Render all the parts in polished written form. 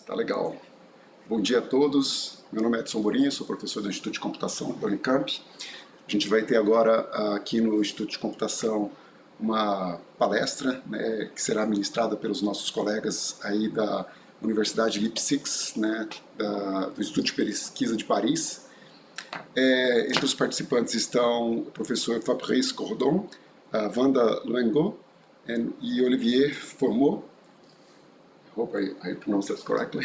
Tá legal. Bom dia a todos. Meu nome é Edson Morinha, sou professor do Instituto de Computação da UNICAMP. A gente vai ter agora aqui no Instituto de Computação uma palestra, né, que será ministrada pelos nossos colegas aí da Universidade LIP6, né, do Instituto de Pesquisa de Paris. Entre os participantes estão o professor Fabrice Cordon, a Wanda Luengo e Olivier Formot. Hope I pronounced that correctly.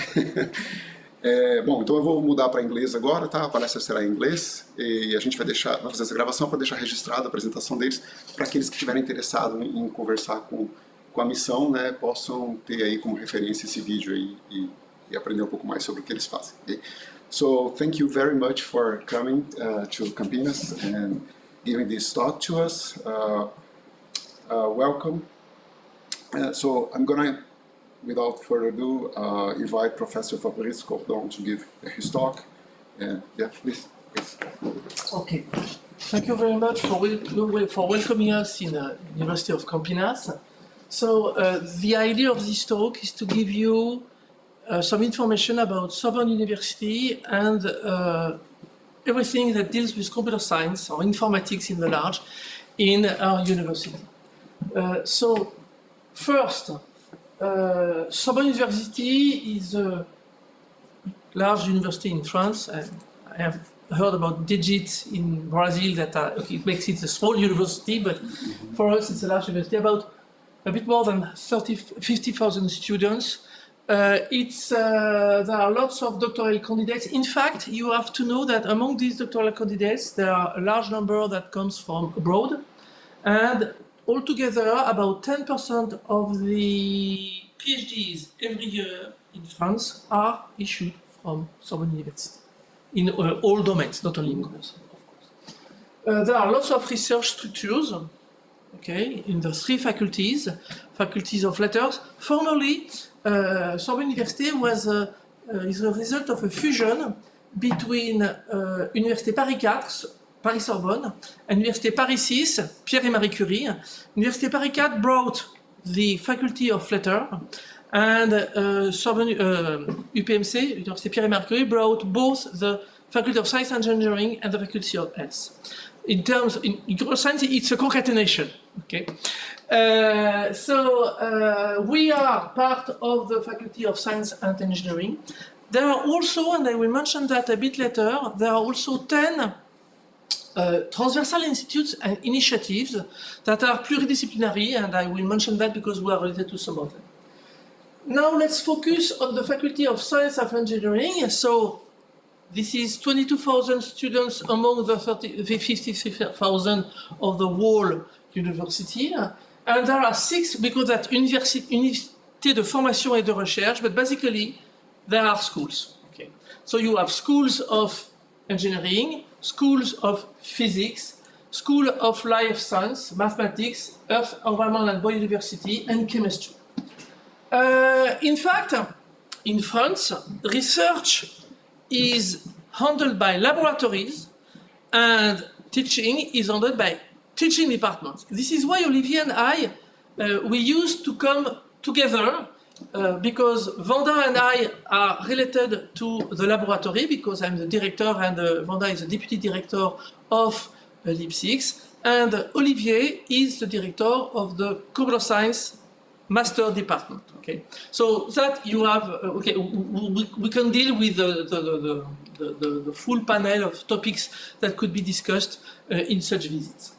Bom, então eu vou mudar para inglês agora, tá? A palestra será em inglês e a gente vai fazer essa gravação para deixar registrada a apresentação deles para aqueles que estiverem interessados em conversar com a missão, né, possam ter aí como referência esse vídeo aí e aprender um pouco mais sobre o que eles fazem. Okay? So, thank you very much for coming to Campinas and giving this talk to us. Welcome. So, I'm going to, without further ado, invite Professor Fabrice Cordon to give his talk. Yeah, please. Okay. Thank you very much for welcoming us in the University of Campinas. So, the idea of this talk is to give you some information about Sorbonne University and everything that deals with computer science or informatics in the large in our university. So, first, Sorbonne University is a large university in France. I have heard about digits in Brazil that it makes it a small university, but for us it's a large university, about a bit more than 50,000 students. There are lots of doctoral candidates. In fact, you have to know that among these doctoral candidates, there are a large number that comes from abroad, and altogether about 10% of the PhDs every year in France are issued from Sorbonne University, in all domains, not only in commerce, of course. There are lots of research structures, okay, in the three faculties of letters. Formerly, Sorbonne University is the result of a fusion between Université Paris 4, Paris-Sorbonne, and Université Paris 6, Pierre et Marie Curie. Université Paris 4 brought the Faculty of Letters, and UPMC, Université Pierre et Marie Curie, brought both the Faculty of Science and Engineering and the Faculty of Health. In computer science, it's a concatenation. Okay, we are part of the Faculty of Science and Engineering. There are also, and I will mention that a bit later, there are also 10 transversal institutes and initiatives that are pluridisciplinary, and I will mention that because we are related to some of them. Now let's focus on the Faculty of Science and Engineering. So this is 22,000 students among the 53,000 of the whole university. And there are 6, because that's Unité de Formation et de Recherche, but basically there are schools. Okay. So you have schools of engineering, schools of physics, school of life science, mathematics, earth, environment and biodiversity, and chemistry. In fact, in France, research is handled by laboratories and teaching is handled by teaching departments. This is why Olivier and I, we used to come together because Wanda and I are related to the laboratory because I'm the director and Wanda is the deputy director of LIP6, and Olivier is the director of the computer science master department. Okay, so that you have okay, we can deal with the full panel of topics that could be discussed in such visits.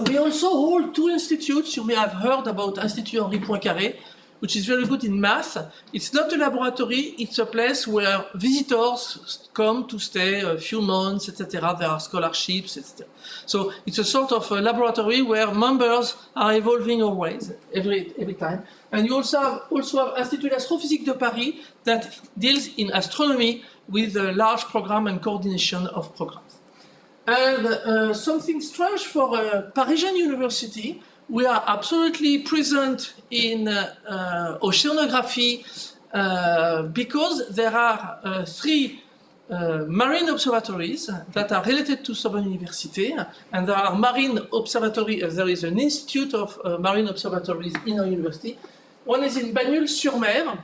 We also hold 2 institutes. You may have heard about Institut Henri Poincaré, which is very good in math. It's not a laboratory, it's a place where visitors come to stay a few months, etc. There are scholarships, etc. So it's a sort of a laboratory where members are evolving always, every time. And you also have Institut d'Astrophysique de Paris that deals in astronomy with a large program and coordination of programs. And something strange for a Parisian university, we are absolutely present in oceanography because there are 3 marine observatories that are related to Sorbonne University, and there are marine observatories. There is an institute of marine observatories in our university. One is in Bagnols-sur-Mer,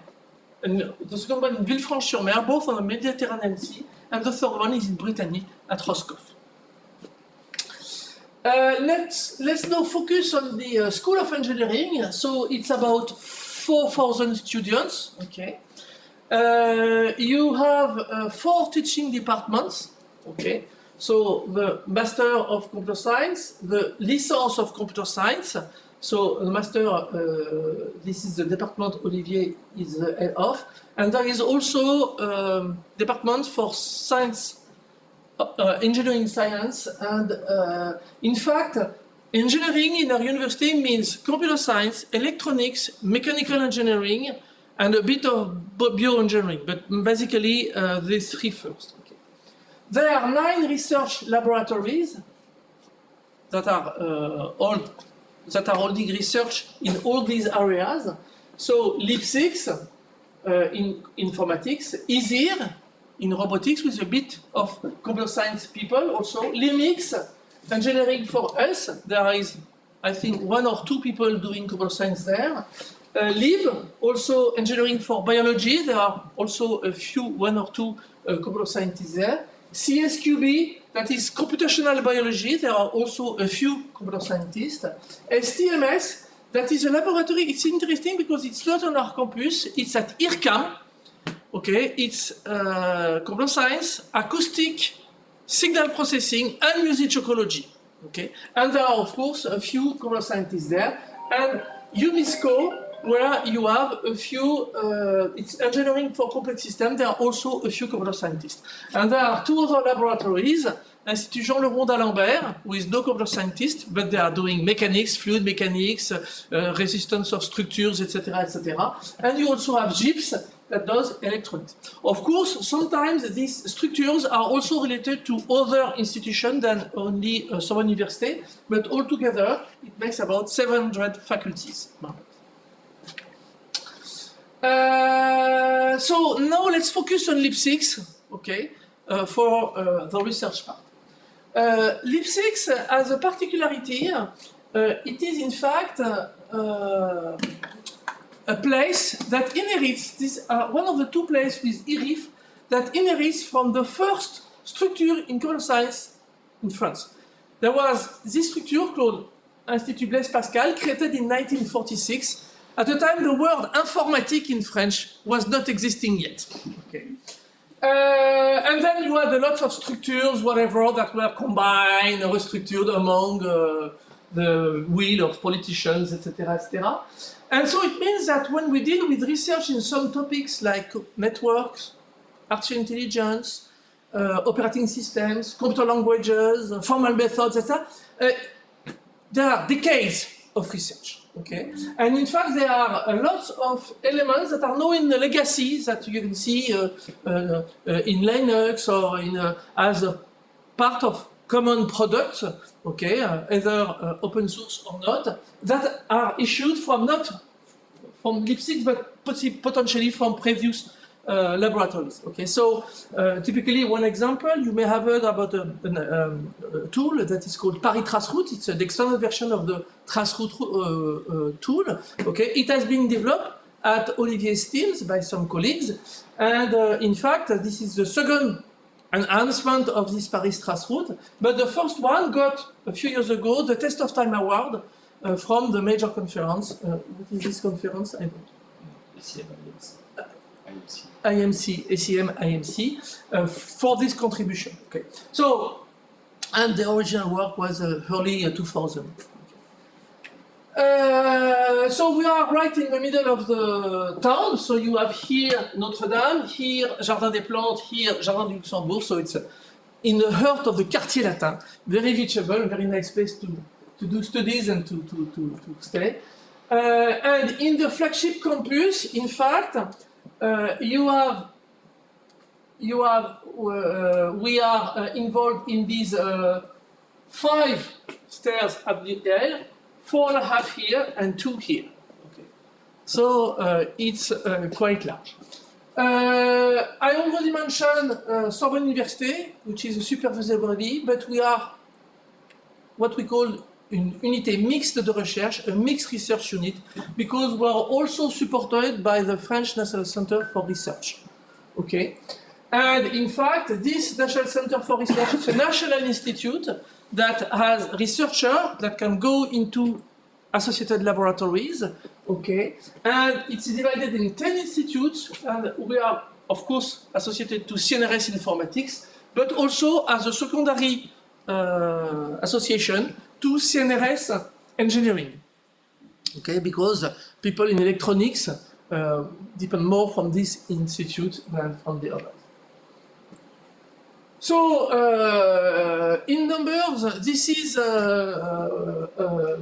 and the second one in Villefranche-sur-Mer, both on the Mediterranean Sea, and the third one is in Brittany at Roscoff. Let's now focus on the School of Engineering. So it's about 4,000 students. Okay, you have 4 teaching departments. Okay, so the Master of Computer Science, the Licence of Computer Science. So the Master, this is the department Olivier is the head of, and there is also department for science, engineering science, and in fact, engineering in our university means computer science, electronics, mechanical engineering, and a bit of bioengineering, but basically these 3 first. Okay. There are 9 research laboratories that are holding research in all these areas. So LIP6 in informatics, EASIR in robotics with a bit of computer science people also, LIMIX engineering for us, there is I think 1 or 2 people doing computer science there. LIB also engineering for biology, there are also a few 1 or 2 computer scientists there. CSQB, that is computational biology, there are also a few computer scientists. STMS, that is a laboratory, it's interesting because it's not on our campus, it's at UNICAMP. Okay, it's computer science, acoustic, signal processing, and musicology. Okay, and there are of course a few computer scientists there. And UNESCO, where you have a few, it's engineering for complex systems, there are also a few computer scientists. And there are 2 other laboratories, Institut Jean Leron d'Alembert, with no computer scientists, but they are doing mechanics, fluid mechanics, resistance of structures, etc., etc. And you also have GIPS that does electronics. Of course, sometimes these structures are also related to other institutions than only Sorbonne University, but altogether it makes about 700 faculties. So now let's focus on LIP6, okay, for the research part. LIP6 has a particularity. It is in fact a place that inherits, this one of the 2 places with IRIF that inherits from the first structure in computer science in France. There was this structure called Institut Blaise Pascal, created in 1946. At the time, the word informatique in French was not existing yet. Okay. And then you had a lot of structures, whatever, that were combined or restructured among the will of politicians, etc., etc. And so it means that when we deal with research in some topics like networks, artificial intelligence, operating systems, computer languages, formal methods, etc., there are decades of research. Okay, and in fact there are a lot of elements that are now in the legacy that you can see in Linux or in as a part of common products. Okay, either open source or not, that are issued from not from LIP6 but potentially from previous laboratories. Okay, so typically one example, you may have heard about a tool that is called Paris Traceroute. It's an external version of the Traceroute tool. Okay, it has been developed at Olivier's teams by some colleagues, and in fact this is the second enhancement of this Paris Traceroute, but the first one got a few years ago the Test of Time Award from the major conference. What is this conference? I don't know. IMC, for this contribution. Okay. So, and the original work was early 2000. So we are right in the middle of the town. So you have here Notre Dame, here Jardin des Plantes, here Jardin du Luxembourg. So it's in the heart of the Quartier Latin. Very reachable, very nice place to do studies and to stay. And in the flagship campus, in fact, we are involved in these 5 stairs at the L, 4.5 here and 2 here. Okay. So it's quite large. I already mentioned Sorbonne University, which is a supervisory body, but we are what we call une unité mixte de recherche, a mixed research unit, because we are also supported by the French National Center for Research. Okay, and in fact, this National Center for Research is a national institute that has researchers that can go into associated laboratories. Okay, and it's divided in 10 institutes, and we are, of course, associated to CNRS Informatics, but also as a secondary association to CNRS Engineering. Okay, because people in electronics depend more from this institute than from the others. So, in numbers, this is a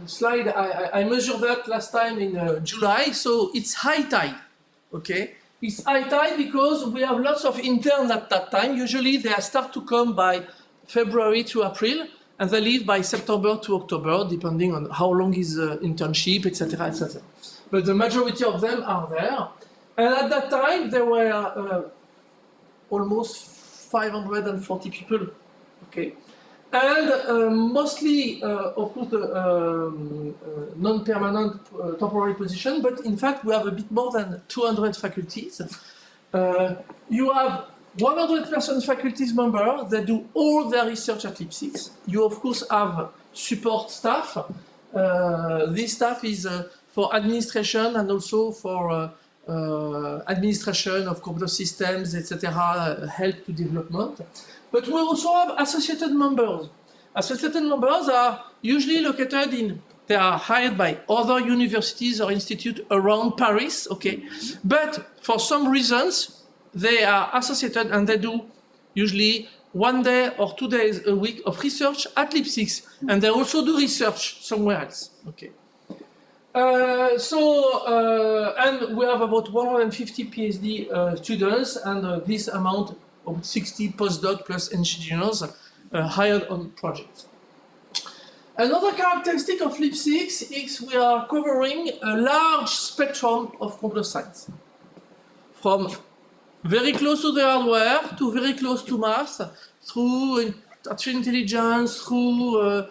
slide, I measured that last time in July, so it's high tide, okay? It's high tide because we have lots of interns at that time. Usually they start to come by February to April, and they leave by September to October, depending on how long is the internship, etc., etc. But the majority of them are there. And at that time, there were almost 540 people, okay? And mostly, of course, non-permanent temporary position, but in fact, we have a bit more than 200 faculties. You have 100% faculties members that do all their research at LIP6. You, of course, have support staff. This staff is for administration and also for administration of computer systems, etc., help to development. But we also have associated members. Associated members are usually located in, they are hired by other universities or institutes around Paris, okay? But for some reasons, they are associated and they do usually 1 day or 2 days a week of research at LIP6, and they also do research somewhere else, okay? And we have about 150 PhD students, and this amount of 60 postdoc plus engineers hired on projects. Another characteristic of LIP6 is we are covering a large spectrum of computer science, from very close to the hardware to very close to math, through artificial intelligence, through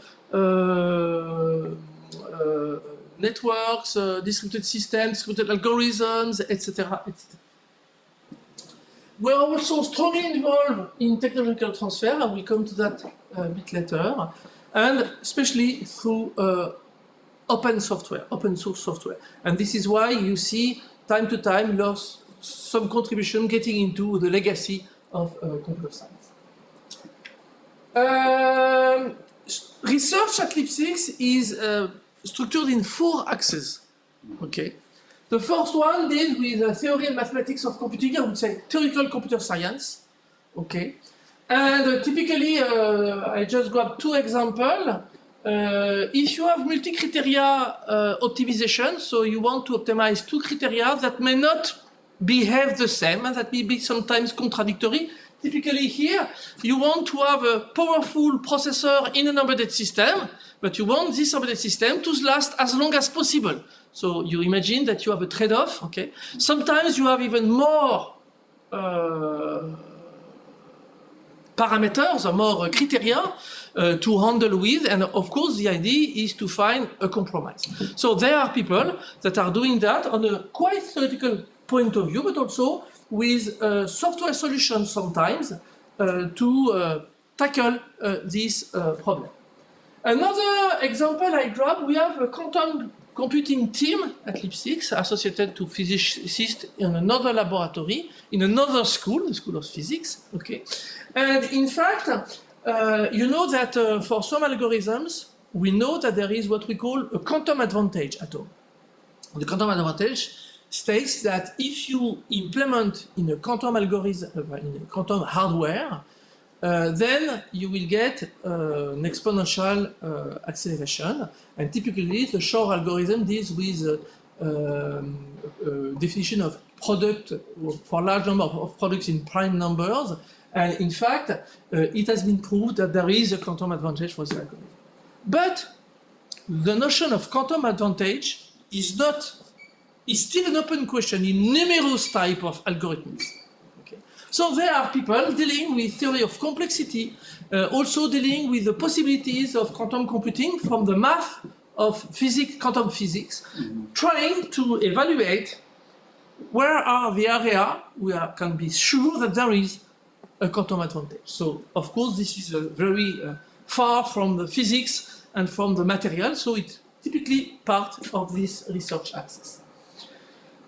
networks, distributed systems, distributed algorithms, etc., etc. We are also strongly involved in technological transfer, and we'll come to that a bit later, and especially through open software, open source software. And this is why you see time to time some contribution getting into the legacy of computer science. Research at LIP6 is structured in 4 axes. Okay. The first one deals with the theory and mathematics of computing. I would say theoretical computer science. Okay. And typically, I just grabbed 2 examples. If you have multi-criteria optimization, so you want to optimize 2 criteria that may not behave the same and that may be sometimes contradictory. Typically here, you want to have a powerful processor in an embedded system, but you want this embedded system to last as long as possible. So you imagine that you have a trade-off, okay? Sometimes you have even more parameters or more criteria to handle with, and of course the idea is to find a compromise. So there are people that are doing that on a quite theoretical point of view, but also with software solutions sometimes to tackle this problem. Another example I grabbed, we have a quantum computing team at LIP6 associated to physicists in another laboratory, in another school, the School of Physics, okay? And in fact, you know that for some algorithms, we know that there is what we call a quantum advantage at all. The quantum advantage states that if you implement in a quantum algorithm, in a quantum hardware, then you will get an exponential acceleration. And typically, the Shor algorithm deals with definition of product for large number of products in prime numbers. And in fact, it has been proved that there is a quantum advantage for the algorithm. But the notion of quantum advantage is still an open question in numerous types of algorithms. Okay. So there are people dealing with theory of complexity, also dealing with the possibilities of quantum computing from the math of physics, quantum physics, trying to evaluate where are the areas we can be sure that there is a quantum advantage. So, of course, this is very far from the physics and from the material, so it's typically part of this research axis.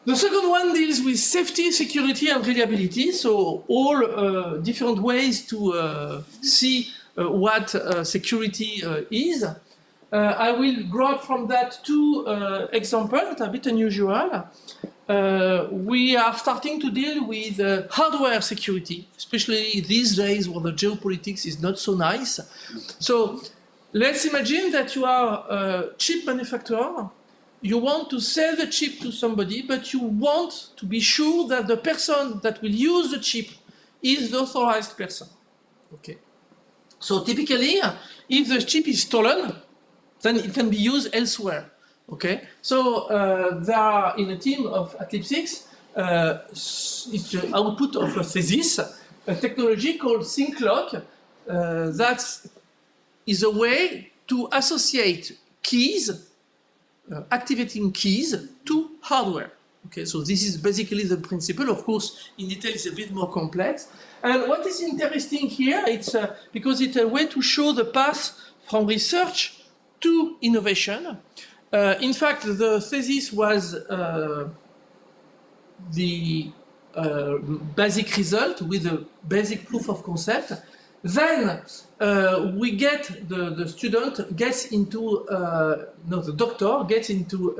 The second one deals with safety, security, and reliability, so all different ways to see what security is. I will grab from that two examples that are a bit unusual. We are starting to deal with hardware security, especially these days where the geopolitics is not so nice. So let's imagine that you are a chip manufacturer. You want to sell the chip to somebody, but you want to be sure that the person that will use the chip is the authorized person. Okay. So typically, if the chip is stolen, then it can be used elsewhere. Okay. So there are in a team at LIP6, it's the output of a thesis, a technology called SyncLock that is a way to associate keys, activating keys to hardware. Okay, so this is basically the principle. Of course, in detail, it's a bit more complex. And what is interesting here, it's because it's a way to show the path from research to innovation. In fact, the thesis was the basic result with a basic proof of concept. Then we get the student gets into the doctor gets into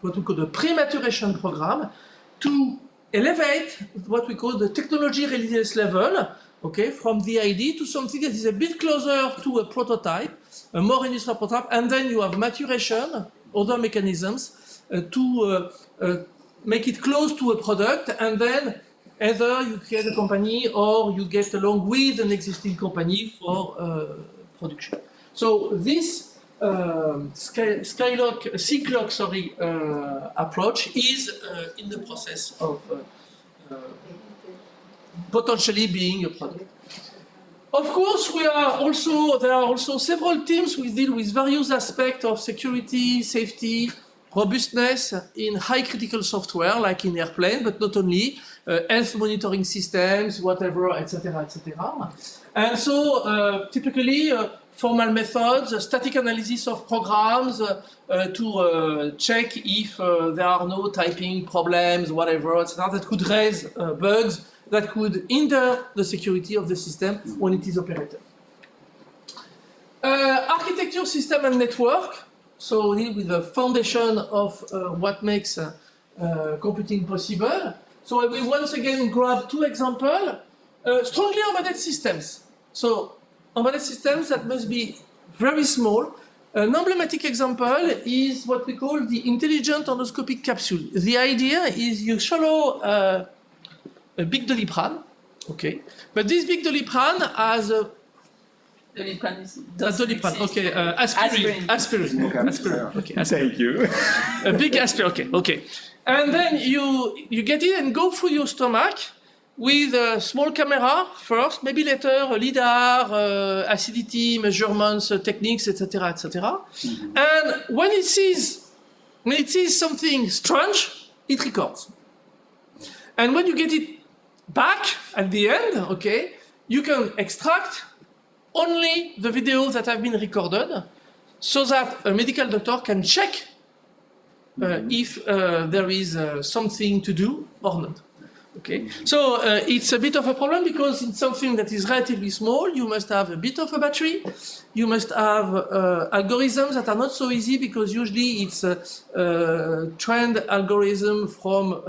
what we call the pre-maturation program to elevate what we call the technology readiness level, okay, from the idea to something that is a bit closer to a prototype, a more industrial prototype, and then you have maturation, other mechanisms to make it close to a product, and then either you create a company or you get along with an existing company for production. So this SyncLock approach is in the process of potentially being a product. Of course, there are also several teams who deal with various aspects of security, safety, robustness in high critical software, like in airplane, but not only, health monitoring systems, whatever, etc., etc. And so, typically, formal methods, static analysis of programs to check if there are no typing problems, whatever, etc., that could raise bugs that could hinder the security of the system when it is operated. Architecture, system, and network. So deal with the foundation of what makes computing possible. So I will once again grab two examples. Strongly embedded systems. So embedded systems that must be very small. An emblematic example is what we call the intelligent endoscopic capsule. The idea is you swallow a big doliprane, okay, but this big doliprane has a Doliprane, okay, aspirin. Okay, aspirin. Thank you. A big aspirin, okay. And then you get it and go through your stomach with a small camera first, maybe later a LIDAR, acidity measurements, techniques, etc., etc. And when it sees something strange, it records. And when you get it back at the end, okay, you can extract only the videos that have been recorded so that a medical doctor can check if there is something to do or not. Okay, so it's a bit of a problem because it's something that is relatively small. You must have a bit of a battery. You must have algorithms that are not so easy because usually it's a trained algorithm from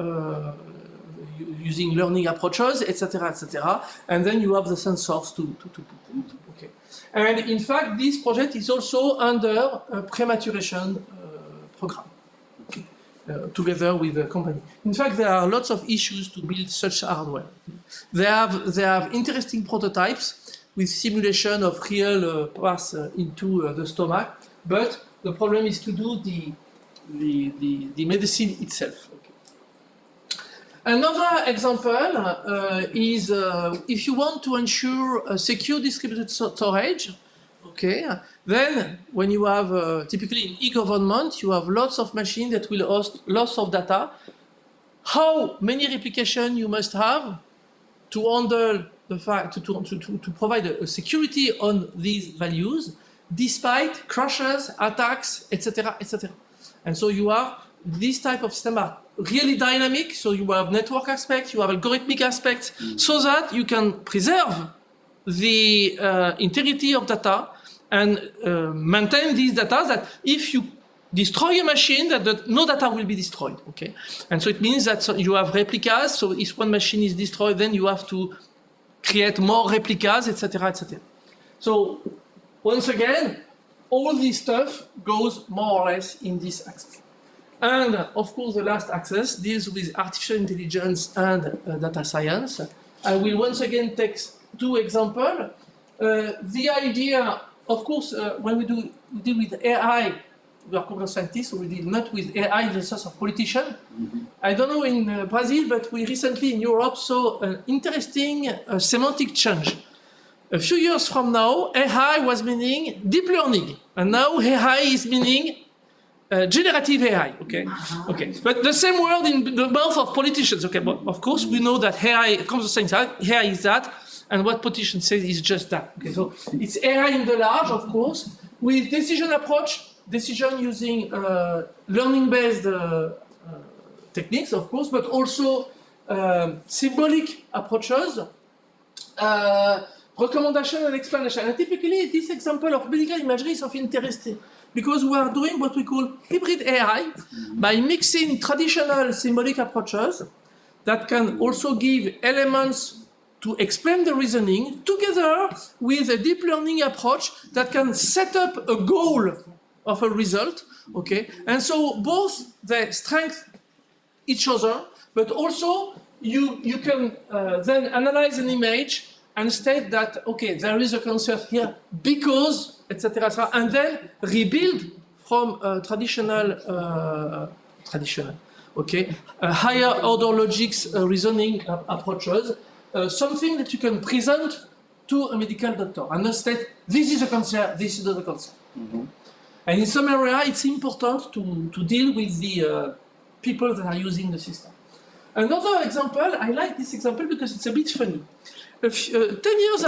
using learning approaches, etc., etc. And then you have the sensors to put. Okay. And in fact, this project is also under a pre-maturation program. Okay. Together with the company. In fact, there are lots of issues to build such hardware. They have interesting prototypes with simulation of real paths into the stomach, but the problem is to do the medicine itself. Okay. Another example is if you want to ensure a secure distributed storage, okay, then when you have, typically in e-government, you have lots of machines that will host lots of data. How many replication you must have to handle the fact, to provide a security on these values, despite crashes, attacks, etc., etc. And so you have this type of system are really dynamic, so you have network aspects, you have algorithmic aspects, so that you can preserve the integrity of data and maintain these data that if you destroy a machine, that no data will be destroyed, okay? And so it means that you have replicas, so if one machine is destroyed, then you have to create more replicas, etc., etc. So once again, all this stuff goes more or less in this axis. And of course, the last axis deals with artificial intelligence and data science. I will once again take two examples. The idea, of course, when we deal with AI, we are computer scientists, so we deal not with AI in the sense of politician. I don't know in Brazil, but we recently in Europe saw an interesting semantic change. A few years from now, AI was meaning deep learning, and now AI is meaning generative AI, okay? Okay, but the same word in the mouth of politicians, okay? But of course, we know that AI comes to saying that AI is that, and what politicians say is just that. Okay, so it's AI in the large, of course, with decision approach, decision using learning-based techniques, of course, but also symbolic approaches, recommendation and explanation. And typically, this example of medical imagery is of interest because we are doing what we call hybrid AI by mixing traditional symbolic approaches that can also give elements to explain the reasoning together with a deep learning approach that can set up a goal of a result, okay? And so both they strengthen each other, but also you can then analyze an image and state that, okay, there is a concern here because, etc., and then rebuild from traditional, okay, higher order logics reasoning approaches, something that you can present to a medical doctor and not state, this is a concern, this is not a concern. And in some area, it's important to deal with the people that are using the system. Another example, I like this example because it's a bit funny. 10 years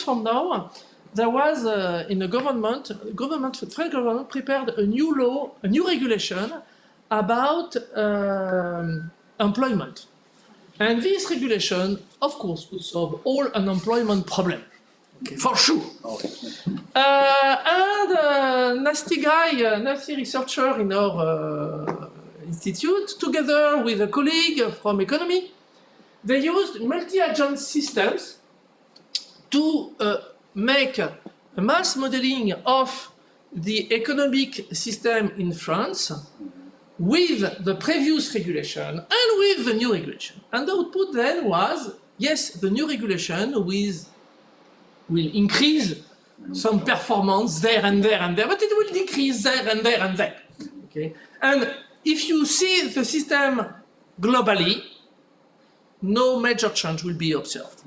from now, there was in the government, the French government prepared a new law, a new regulation about employment. And this regulation, of course, would solve all unemployment problem, okay, for sure. And nasty guy, nasty researcher in our institute, together with a colleague from economy, they used multi-agent systems to make a mass modeling of the economic system in France with the previous regulation and with the new regulation. And the output then was, yes, the new regulation will increase some performance there and there and there, but it will decrease there and there and there. Okay? And if you see the system globally, no major change will be observed.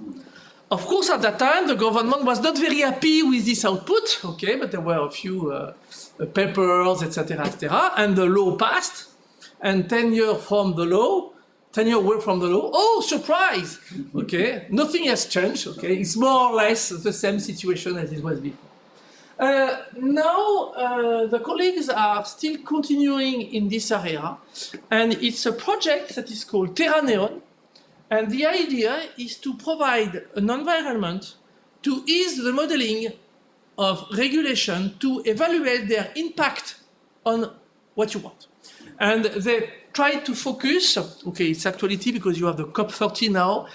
Of course, at that time, the government was not very happy with this output, okay, but there were a few papers, etc., etc., and the law passed, and 10 years from the law, 10 years away from the law, oh, surprise, okay, nothing has changed, okay, it's more or less the same situation as it was before. Now, the colleagues are still continuing in this area, and it's a project that is called Terraneon. And the idea is to provide an environment to ease the modeling of regulation to evaluate their impact on what you want. And they try to focus, okay, it's actuality because you have the COP30 now,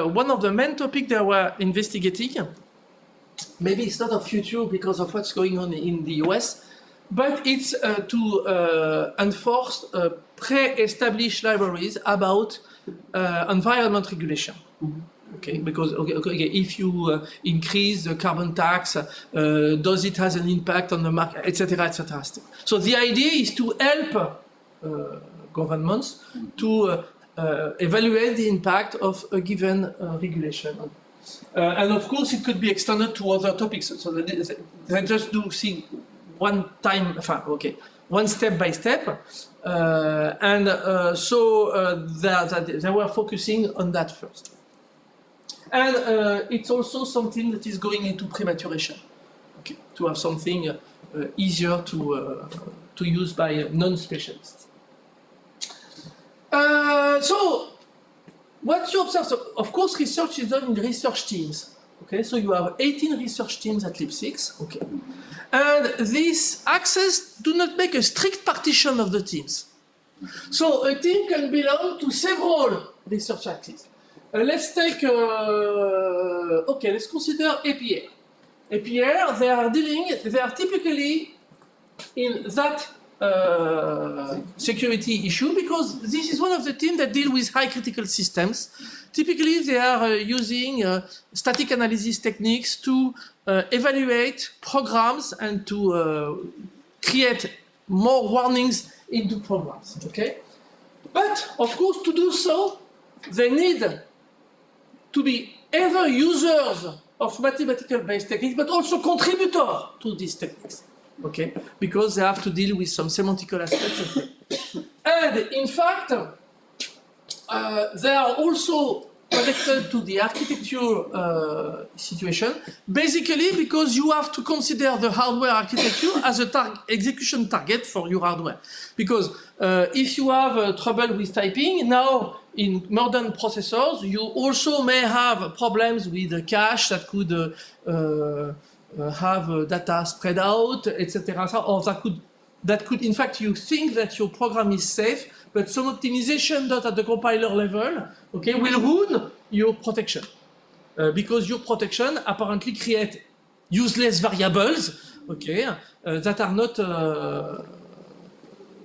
one of the main topics they were investigating, maybe it's not of future because of what's going on in the US, but it's to enforce pre-established libraries about environment regulation. Okay, because if you increase the carbon tax, does it has an impact on the market, etc., etc. So the idea is to help governments to evaluate the impact of a given regulation. And of course, it could be extended to other topics. So they just do see one time, one step by step. They were focusing on that first. And it's also something that is going into prematuration, to have something easier to use by non-specialists. So, what you observe, so of course, research is done in research teams. Okay, so you have 18 research teams at LIP6. Okay, and these axes do not make a strict partition of the teams. So a team can belong to several research axes. Let's take, let's consider APR. APR, they are typically in that security issue because this is one of the teams that deal with high critical systems. Typically, they are using static analysis techniques to evaluate programs and to create more warnings into programs, okay? But, of course, to do so, they need to be either users of mathematical-based techniques, but also contributors to these techniques, okay? Because they have to deal with some semantical aspects of it. And, in fact, they are also connected to the architecture situation, basically because you have to consider the hardware architecture as a execution target for your hardware. Because if you have trouble with typing, now in modern processors, you also may have problems with the cache that could have data spread out, etc. Or that could, in fact, you think that your program is safe, but some optimization done at the compiler level, okay, will ruin your protection. Because your protection apparently create useless variables, okay, that are not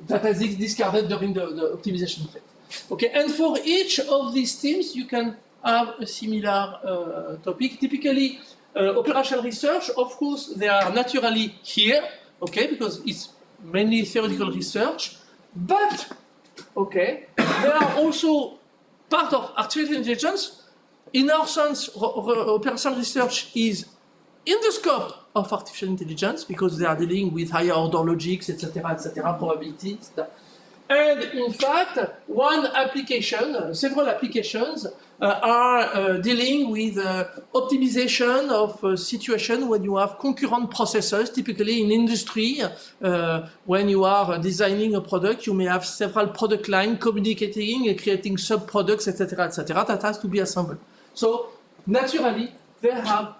that are discarded during the optimization phase. Okay, and for each of these teams, you can have a similar topic. Typically, operational research, of course, they are naturally here, okay, because it's mainly theoretical research, but okay, they are also part of artificial intelligence. In our sense, operational research is in the scope of artificial intelligence because they are dealing with higher order logics, etc., probabilities. And in fact, several applications are dealing with optimization of a situation when you have concurrent processes. Typically in industry, when you are designing a product, you may have several product lines communicating and creating sub-products, etc., that has to be assembled. So naturally, they have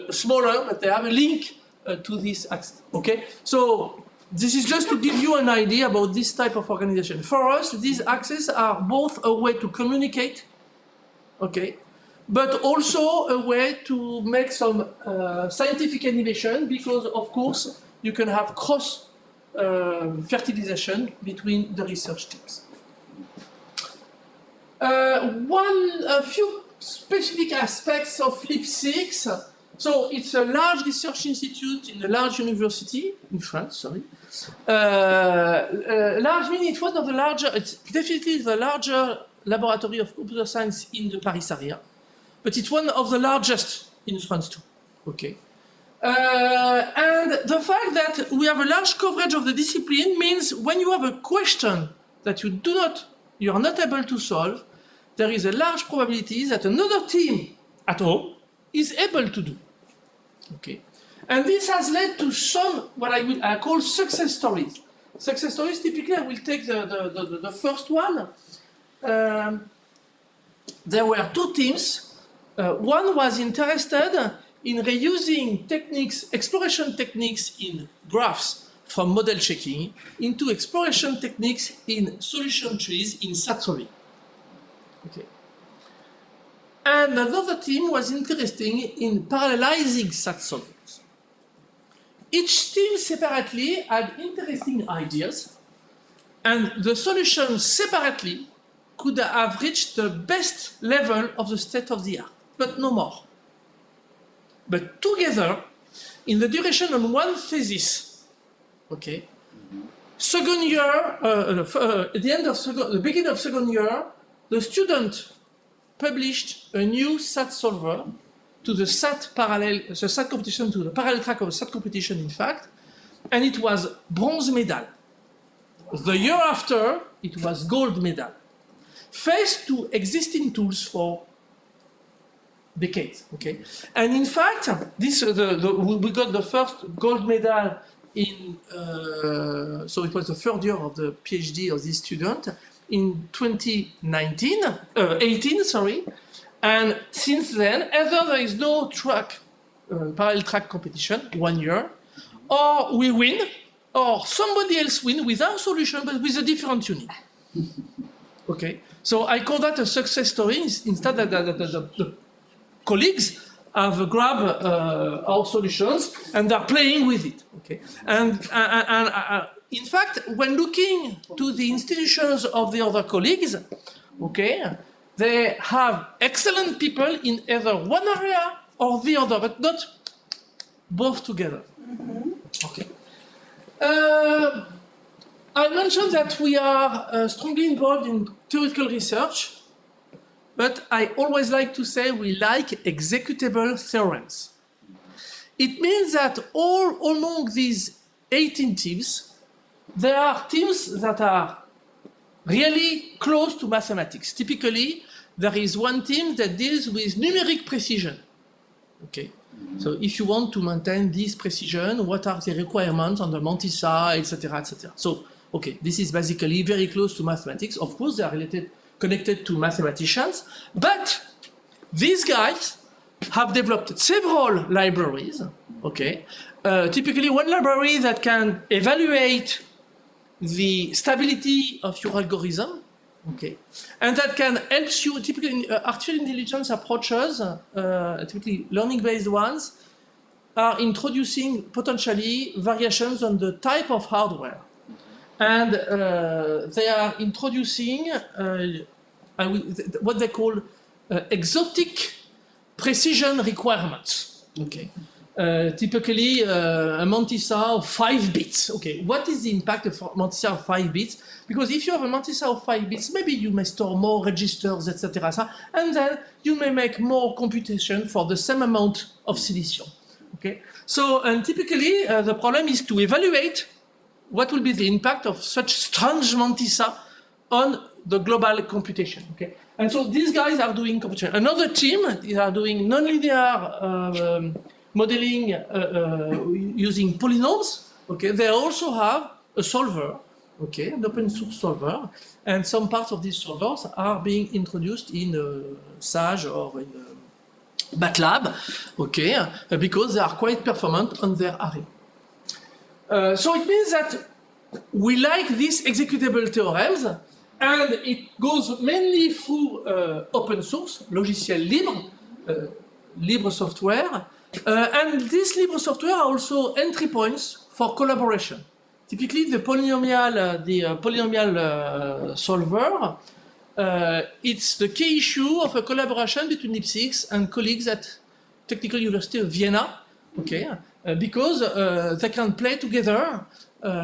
smaller, but they have a link to this axis. Okay, so this is just to give you an idea about this type of organization. For us, these axes are both a way to communicate, okay, but also a way to make some scientific innovation because, of course, you can have cross fertilization between the research teams. A few specific aspects of LIP6. So it's a large research institute in a large university in France, sorry. Large meaning it's one of the larger, it's definitely the larger laboratory of computer science in the Paris area, but it's one of the largest in France too, okay. And the fact that we have a large coverage of the discipline means when you have a question that you are not able to solve, there is a large probability that another team at home is able to do. Okay, and this has led to some what I call success stories. Success stories. Typically, I will take the first one. There were two teams. One was interested in reusing techniques, exploration techniques in graphs from model checking into exploration techniques in solution trees in SAT solving. Okay. And another team was interested in parallelizing SAT solvers. Each team separately had interesting ideas, and the solutions separately could have reached the best level of the state of the art, but no more. But together, in the duration of one thesis, okay, second year, at the end of the beginning of second year, the student published a new SAT solver to the SAT competition, to the parallel track of the SAT competition, in fact, and it was bronze medal. The year after, it was gold medal. Faced to existing tools for decades, okay? And in fact, this we got the first gold medal in, so it was the third year of the PhD of this student in 18, sorry. And since then, either there is no track, parallel track competition, 1 year, or we win, or somebody else win with our solution, but with a different unit. Okay, so I call that a success story. Instead, the colleagues have grabbed our solutions and they're playing with it. Okay, and in fact, when looking to the institutions of the other colleagues, okay, they have excellent people in either one area or the other, but not both together. Okay. I mentioned that we are strongly involved in theoretical research, but I always like to say we like executable theorems. It means that all among these 18 teams, there are teams that are really close to mathematics. Typically, there is one team that deals with numeric precision. Okay. So if you want to maintain this precision, what are the requirements on the Mantissa, etc., etc. So, okay, this is basically very close to mathematics. Of course, they are connected to mathematicians, but these guys have developed several libraries, okay? Typically, one library that can evaluate the stability of your algorithm, okay, and that can help you. Typically, artificial intelligence approaches, typically learning-based ones, are introducing potentially variations on the type of hardware, and they are introducing what they call exotic precision requirements. Okay. Typically, a Mantissa of 5 bits. Okay, what is the impact of Mantissa of 5 bits? Because if you have a Mantissa of 5 bits, maybe you may store more registers, etc., and then you may make more computation for the same amount of silicium. Okay, so and typically the problem is to evaluate what will be the impact of such strange Mantissa on the global computation. Okay, and so these guys are doing computation. Another team is are doing nonlinear modeling using polynomials. Okay, they also have a solver, okay, an open source solver, and some parts of these solvers are being introduced in Sage or in MATLAB, okay, because they are quite performant on their array. So it means that we like these executable theorems, and it goes mainly through open source, logiciel libre, libre software. And this libre software are also entry points for collaboration. Typically, the polynomial solver, it's the key issue of a collaboration between LIP6 and colleagues at Technical University of Vienna, okay, because they can play together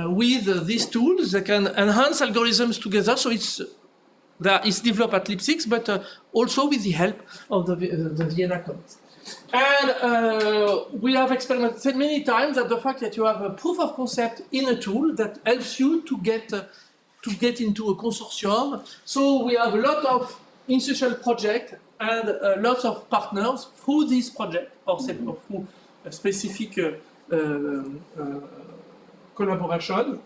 with these tools. They can enhance algorithms together, so it's developed at LIP6, but also with the help of the Vienna colleagues. And we have experimented many times that the fact that you have a proof of concept in a tool that helps you to get into a consortium. So we have a lot of institutional projects and lots of partners through this project or through a specific collaboration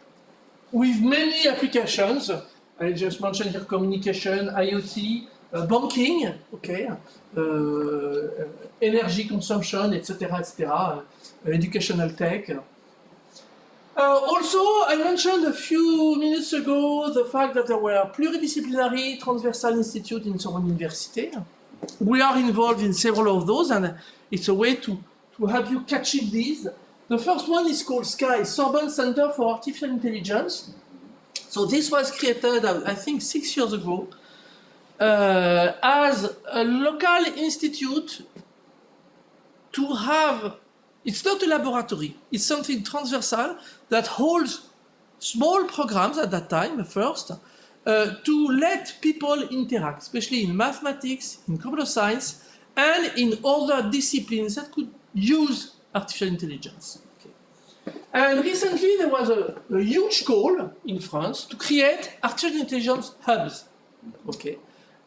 with many applications. I just mentioned here communication, IoT, banking, okay, energy consumption, etc., etc., educational tech. Also, I mentioned a few minutes ago the fact that there were pluridisciplinary transversal institutes in Sorbonne University. We are involved in several of those, and it's a way to have you catching these. The first one is called SCI, Sorbonne Center for Artificial Intelligence. So this was created, I think, 6 years ago, as a local institute to have, it's not a laboratory, it's something transversal that holds small programs at that time first to let people interact, especially in mathematics, in computer science, and in other disciplines that could use artificial intelligence. Okay. And recently there was a huge call in France to create artificial intelligence hubs. Okay.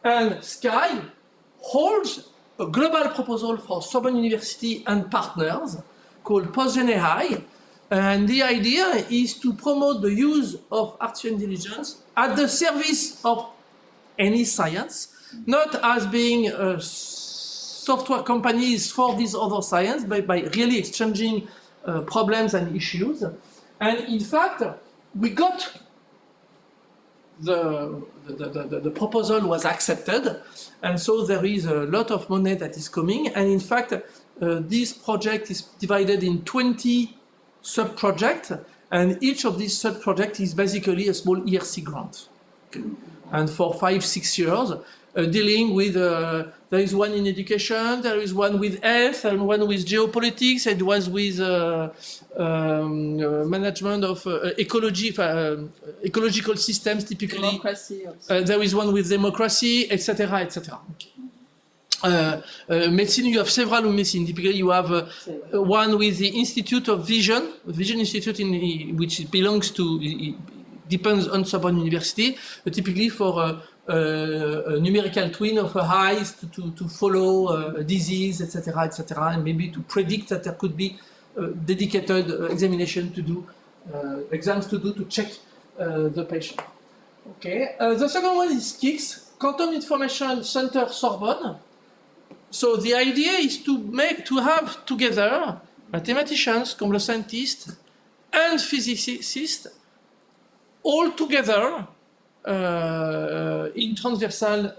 And Sky holds a global proposal for Sorbonne University and partners called PostGen AI. And the idea is to promote the use of artificial intelligence at the service of any science, not as being software companies for this other science, but by really exchanging problems and issues. And in fact, we got the proposal was accepted, and so there is a lot of money that is coming. And in fact, this project is divided in 20 sub-projects, and each of these sub-projects is basically a small ERC grant. Okay. And for 5-6 years, dealing with, there is one in education, there is one with health, and one with geopolitics, and one with management of ecology, ecological systems typically. Democracy also. There is one with democracy, etc., etc. Medicine, you have several in medicine. Typically, you have one with the Institute of Vision, Vision Institute, which belongs to, depends on Sorbonne University, typically for a numerical twin of eyes to follow disease, etc., etc., and maybe to predict that there could be dedicated examination to do, exams to do to check the patient. Okay. The second one is KICS, Quantum Information Center Sorbonne. So the idea is to have together mathematicians, computer scientists, and physicists all together in transversal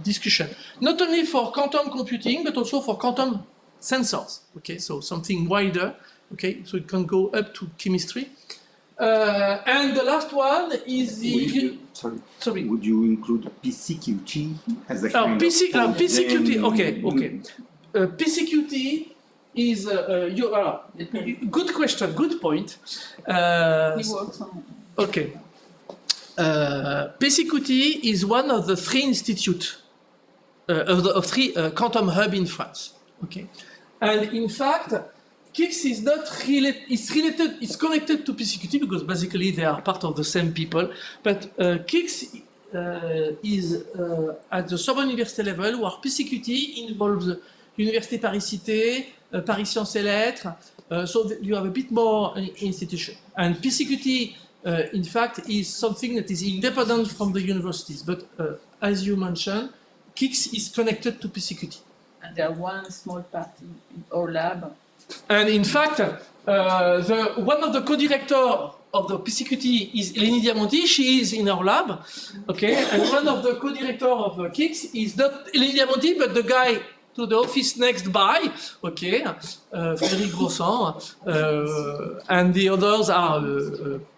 discussion. Not only for quantum computing, but also for quantum sensors. Okay, so something wider. Okay, so it can go up to chemistry. And the last one is the. Sorry. Would you include PCQT as a kind of PCQT. Okay. PCQT is good question, good point. He works on. Okay. PCQT is one of the 3 institutes of 3 quantum hub in France. Okay, and in fact, KICS is not related. It's connected to PCQT because basically they are part of the same people. But KICS is at the Sorbonne University level, where PCQT involves Université Paris-Cité, Paris Sciences et Lettres. So you have a bit more institution. And PCQT, in fact, is something that is independent from the universities. But as you mentioned, KICS is connected to PCQT. And there are one small part in our lab. And in fact, one of the co-directors of the PCQT is Eleni Diamanti. She is in our lab. Okay, and one of the co-directors of KICS is not Eleni Diamanti, but the guy to the office next by. Okay, Frédéric Grossan, and the others are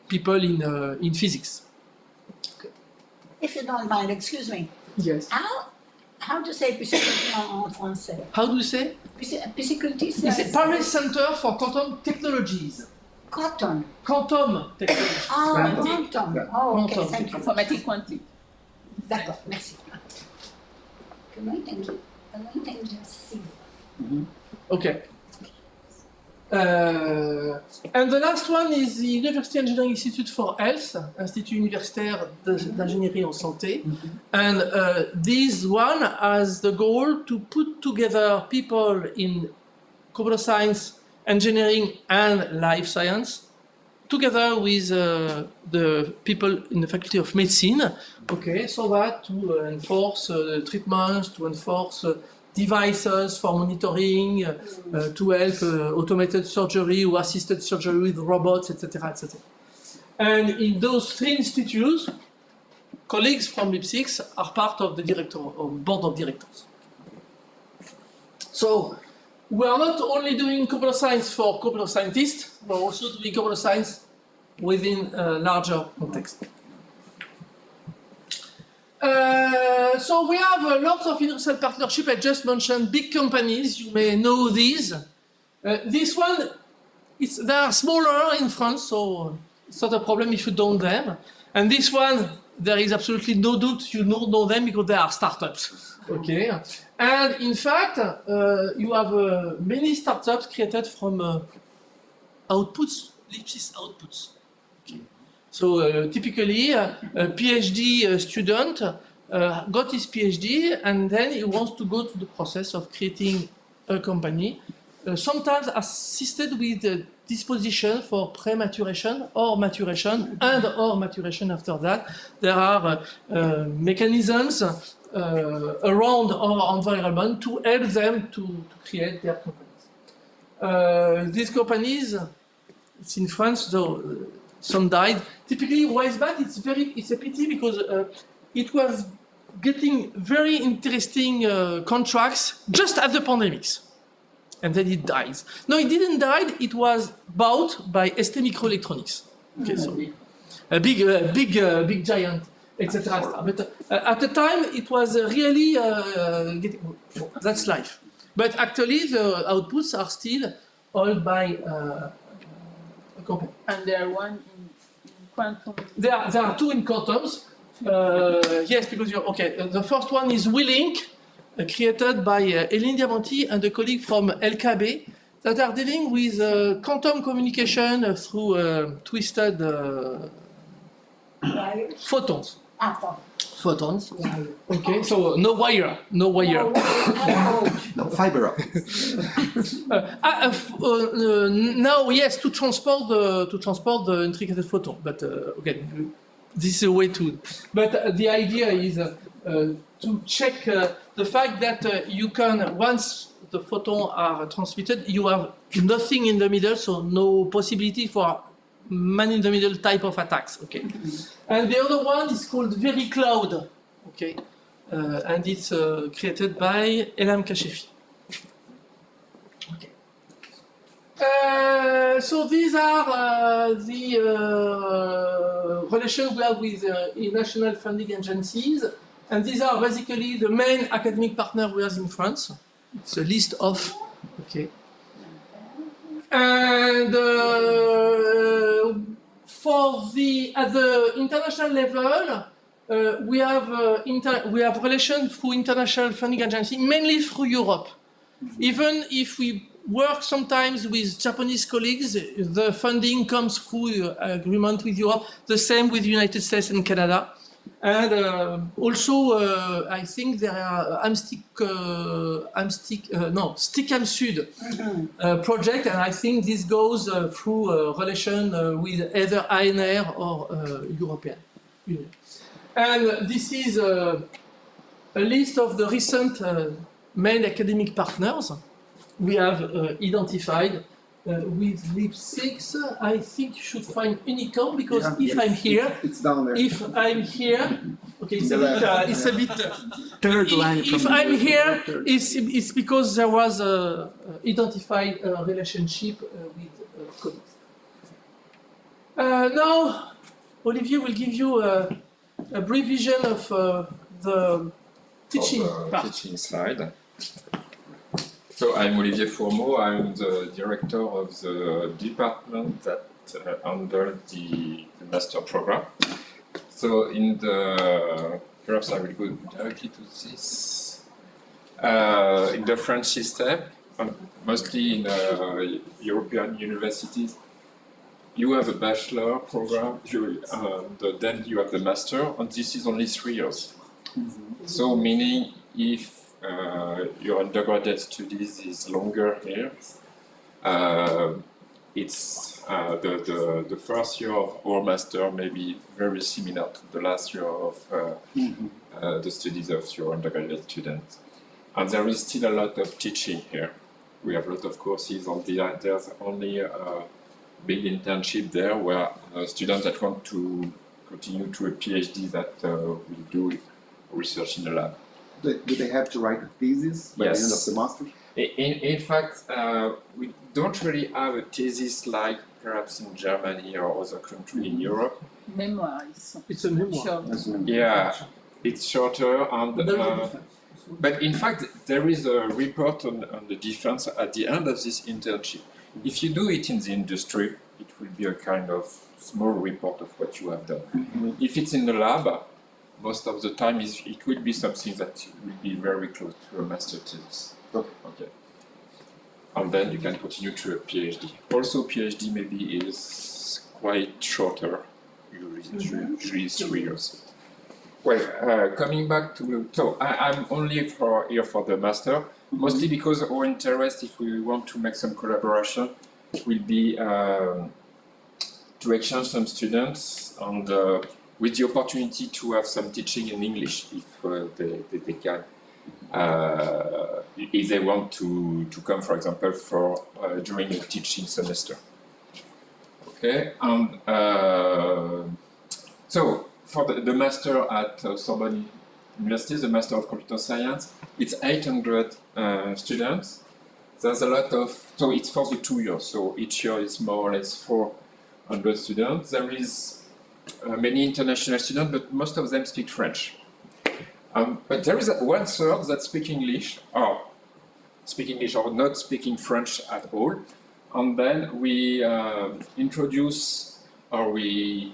people in physics. Okay. If you don't mind, excuse me. Yes. How to say psychology en français? How do you say? Psychology. It's Paris Center for Quantum Technologies. Quantum. Quantum Technologies. Ah, quantum. Oh, ok, Quantum. thank you. Informatique quantique. D'accord, merci. Comment entendi assim? Okay. And the last one is the University Engineering Institute for Health, Institut Universitaire d'Ingénierie en Santé. And this one has the goal to put together people in computer science, engineering, and life science, together with the people in the Faculty of Medicine, okay, so that to enforce treatments, to enforce devices for monitoring, to help automated surgery or assisted surgery with robots, etc., etc. And in those 3 institutes, colleagues from LIP6 are part of the board of directors. So we are not only doing computer science for computer scientists, we're also doing computer science within a larger context. So we have lots of industrial partnership. I just mentioned big companies. You may know these. This one they are smaller in France, so it's not a problem if you don't know them. And this one, there is absolutely no doubt you know them because they are startups. Okay, and in fact, you have many startups created from outputs, LIP6 outputs. Okay. So typically, a PhD student got his PhD, and then he wants to go to the process of creating a company, sometimes assisted with disposition for pre-maturation or maturation and/or maturation after that. There are mechanisms around our environment to help them to create their companies. These companies, it's in France, though some died. Typically, why is that? It's a pity because it was getting very interesting contracts just at the pandemics. And then it dies. No, it didn't die. It was bought by ST Microelectronics. Okay, so a big giant, etc. But at the time, it was really that's life. But actually, the outputs are still owned by a company. And there are one in quantum. There are two in quantums. Yes, because you're okay. The first one is WeLink, created by Eline Diamanti and a colleague from LKB that are dealing with quantum communication through twisted photons. Photons. Okay, so no wire. No, fiber now, yes, to transport the intricate photon, but okay, this is a way to. But the idea is to check the fact that you can, once the photons are transmitted, you have nothing in the middle, so no possibility for man-in-the-middle type of attacks. Okay, and the other one is called VeriCloud. Okay, and it's created by Elam Kashefi. Okay. So these are the relations we have with national funding agencies, and these are basically the main academic partners we have in France. It's a list of, okay. And at the international level, we have relations through international funding agencies, mainly through Europe. Even if we work sometimes with Japanese colleagues, the funding comes through agreement with Europe. The same with the United States and Canada. And also, I think there are Sticam Sud project, and I think this goes through relation with either ANR or European Union. And this is a list of the recent main academic partners we have identified. With LIP6, I think you should find UNICAMP because I'm here, it's down there. If I'm here, okay, it's a bit. third line. If I'm here, it's because there was a identified relationship with colleagues. Now, Olivier will give you a brief vision of the teaching part. Teaching slide. So I'm Olivier Fourmeau. I'm the director of the department that under the master program. So perhaps I will go directly to this. In the French system, mostly in European universities, you have a bachelor program, and then you have the master, and this is only 3 years. So meaning if your undergraduate studies is longer here, it's the first year of our master may be very similar to the last year of the studies of your undergraduate students. And there is still a lot of teaching here. We have a lot of courses, and there's only a big internship there where students that want to continue to a PhD that will do research in the lab. Do they have to write a thesis by the end of the master? In fact, we don't really have a thesis like perhaps in Germany or other countries in Europe. Memoir. It's a memoir. Short. Yeah, it's shorter, and but in fact there is a report on the defense at the end of this internship. If you do it in the industry, it will be a kind of small report of what you have done. If it's in the lab, most of the time it will be something that will be very close to a master thesis. Okay. And then you can continue to a PhD. Also, PhD maybe is quite shorter, usually 3 years. Well, coming back to, so I'm only here for the master, mostly because our interest, if we want to make some collaboration, will be to exchange some students and with the opportunity to have some teaching in English if they can. If they want to come, for example, for during a teaching semester. Okay, and so for the master at Sorbonne University, the Master of Computer Science, it's 800 students. There's a lot of, so it's for the 2 years, so each year is more or less 400 students. There is many international students, but most of them speak French. But there is 1/3 that speak English, or not speaking French at all. And then we introduce, or we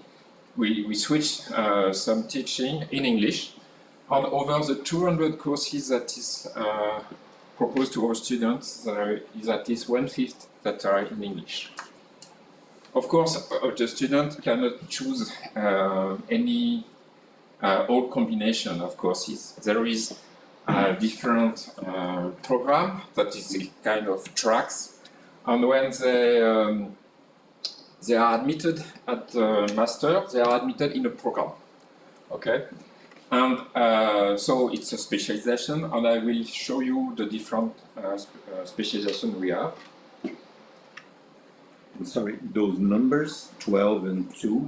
switch some teaching in English. And over the 200 courses that is proposed to our students, there is at least 1/5 that are in English. Of course, the student cannot choose any old combination. Of course, there is a different program that is kind of tracks, and when they are admitted at the master, they are admitted in a program. Okay, and so it's a specialization, and I will show you the different specialization we have. Sorry, those numbers 12 and 2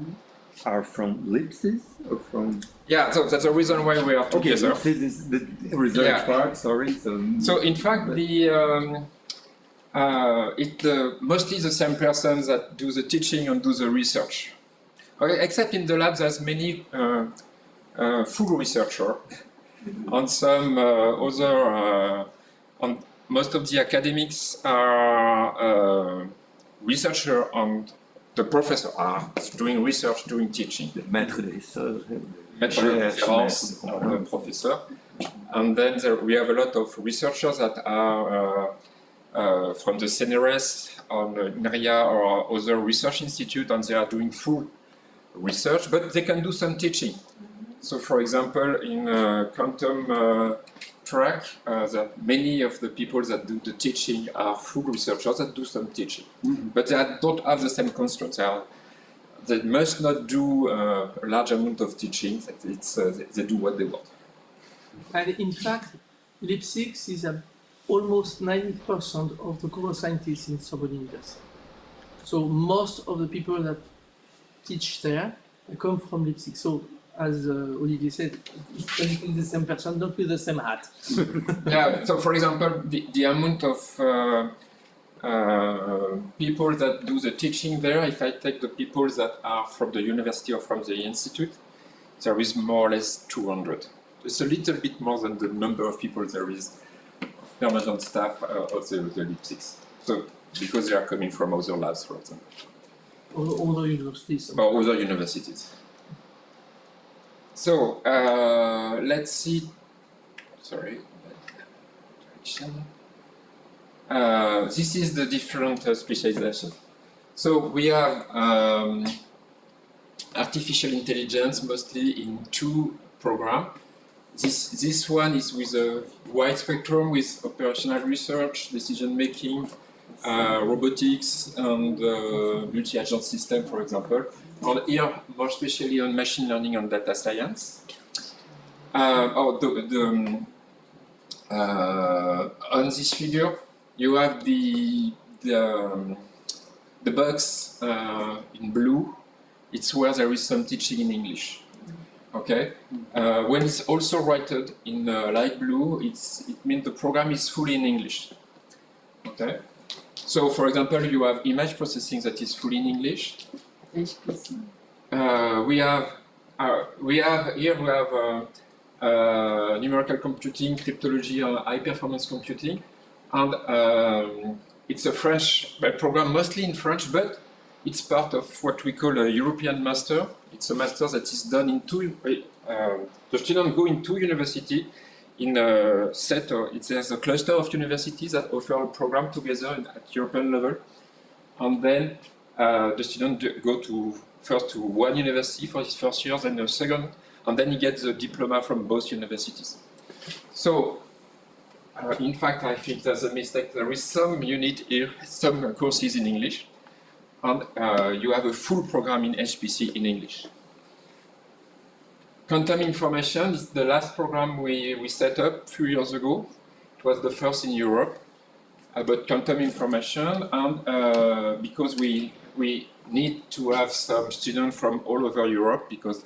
are from LIP6 or from? Yeah, so that's the reason why we are together. Okay, LIP6 is the research part. Sorry. So in fact, mostly the same persons that do the teaching and do the research. Okay, except in the lab, there's many full researcher, and some other. And most of the academics are researcher, and the professor are doing research, doing teaching. Maître de référence, professor. And then we have a lot of researchers that are from the CNRS or INRIA or other research institute, and they are doing full research, but they can do some teaching. So, for example, in quantum track, many of the people that do the teaching are full researchers that do some teaching, but they don't have the same constraints. They must not do a large amount of teaching. They do what they want. And in fact, LIP6 is almost 90% of the computer scientists in Sorbonne University. So most of the people that teach there come from LIP6. So as Olivier said, it's basically the same person, not with the same hat. Yeah, so for example, the amount of people that do the teaching there, if I take the people that are from the university or from the institute, there is more or less 200. It's a little bit more than the number of people there is of permanent staff of the LIP6. So, because they are coming from other labs, for example. Or other universities. Or other universities. So, let's see. Sorry. This is the different specialization. So we have artificial intelligence mostly in 2 programs. This one is with a wide spectrum with operational research, decision making, robotics, and multi-agent system, for example. And here, more especially on machine learning and data science. On this figure, you have the box in blue. It's where there is some teaching in English. Okay. When it's also written in light blue, it means the program is fully in English. Okay. So, for example, you have image processing that is fully in English. We have numerical computing, cryptology, and high performance computing, and it's a French program, mostly in French, but it's part of what we call a European master. It's a master that is done in two. The students go into university in a set, or there's a cluster of universities that offer a program together at European level, and then the student go first to one university for his first year, then a second, and then he gets the diploma from both universities. So, in fact, I think there's a mistake. There is some unit here, some courses in English, and you have a full program in HPC in English. Quantum information is the last program we set up a few years ago. It was the first in Europe about quantum information, and because we need to have some students from all over Europe, because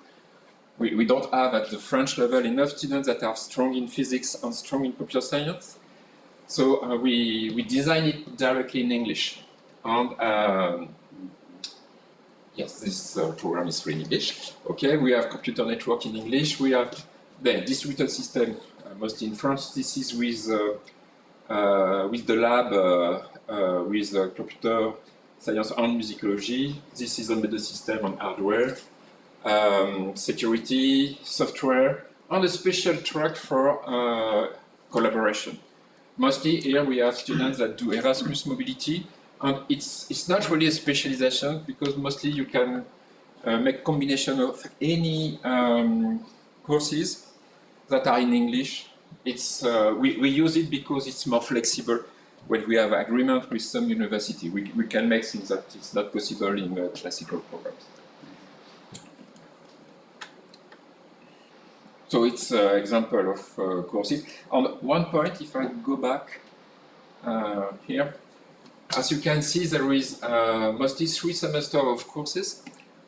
we don't have at the French level enough students that are strong in physics and strong in computer science. So we designed it directly in English. And yes, this program is free in English. Okay, we have computer network in English. We have the distributed system, mostly in French. This is with the lab, with computer science and musicology. This is embedded system and hardware, security, software, and a special track for collaboration. Mostly here we have students that do Erasmus mobility, and it's not really a specialization because mostly you can make combination of any courses that are in English. It's we use it because it's more flexible. When we have agreement with some university, we can make things that is not possible in classical programs. So it's an example of courses. On one point, if I go back here, as you can see, there is mostly 3 semesters of courses,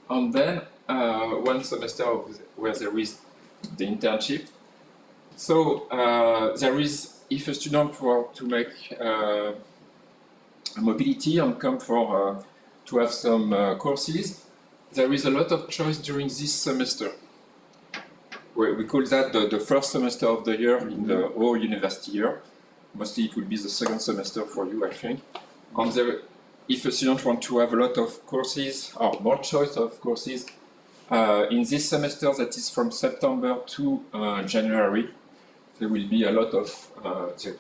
and then 1 semester where there is the internship. So there is, if a student were to make a mobility and come for to have some courses, there is a lot of choice during this semester. We call that the first semester of the year in the whole university year. Mostly it will be the second semester for you, I think. And if a student wants to have a lot of courses, or more choice of courses, in this semester that is from September to January, there will be a lot of,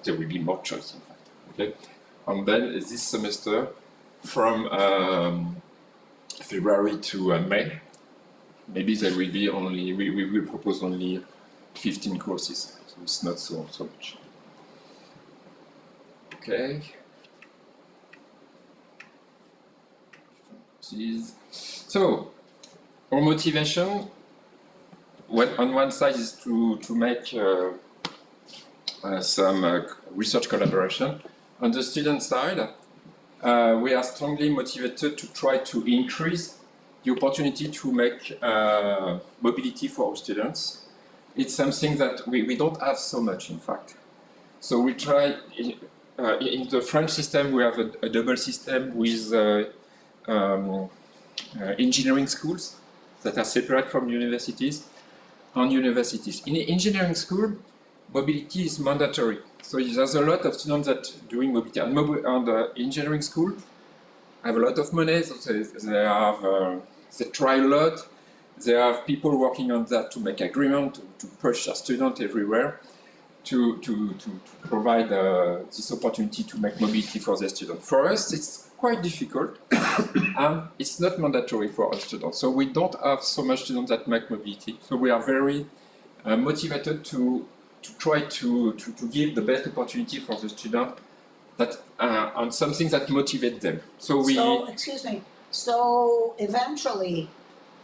there will be more choice in fact. Okay? And then this semester, from February to May, maybe there will be only, we will propose only 15 courses, so it's not so much. Okay. So, our motivation, on one side, is to make some research collaboration. On the student side, we are strongly motivated to try to increase the opportunity to make mobility for our students. It's something that we don't have so much, in fact. So we try, in the French system, we have a double system with engineering schools that are separate from universities and universities. In engineering school, mobility is mandatory. So there's a lot of students that doing mobility. And engineering school have a lot of money, so they try a lot. They have people working on that to make agreement, to push their students everywhere, to provide this opportunity to make mobility for their students. For us, it's quite difficult, and it's not mandatory for our students. So we don't have so much students that make mobility. So we are very motivated to try to give the best opportunity for the student that on something that motivates them. So excuse me. So eventually,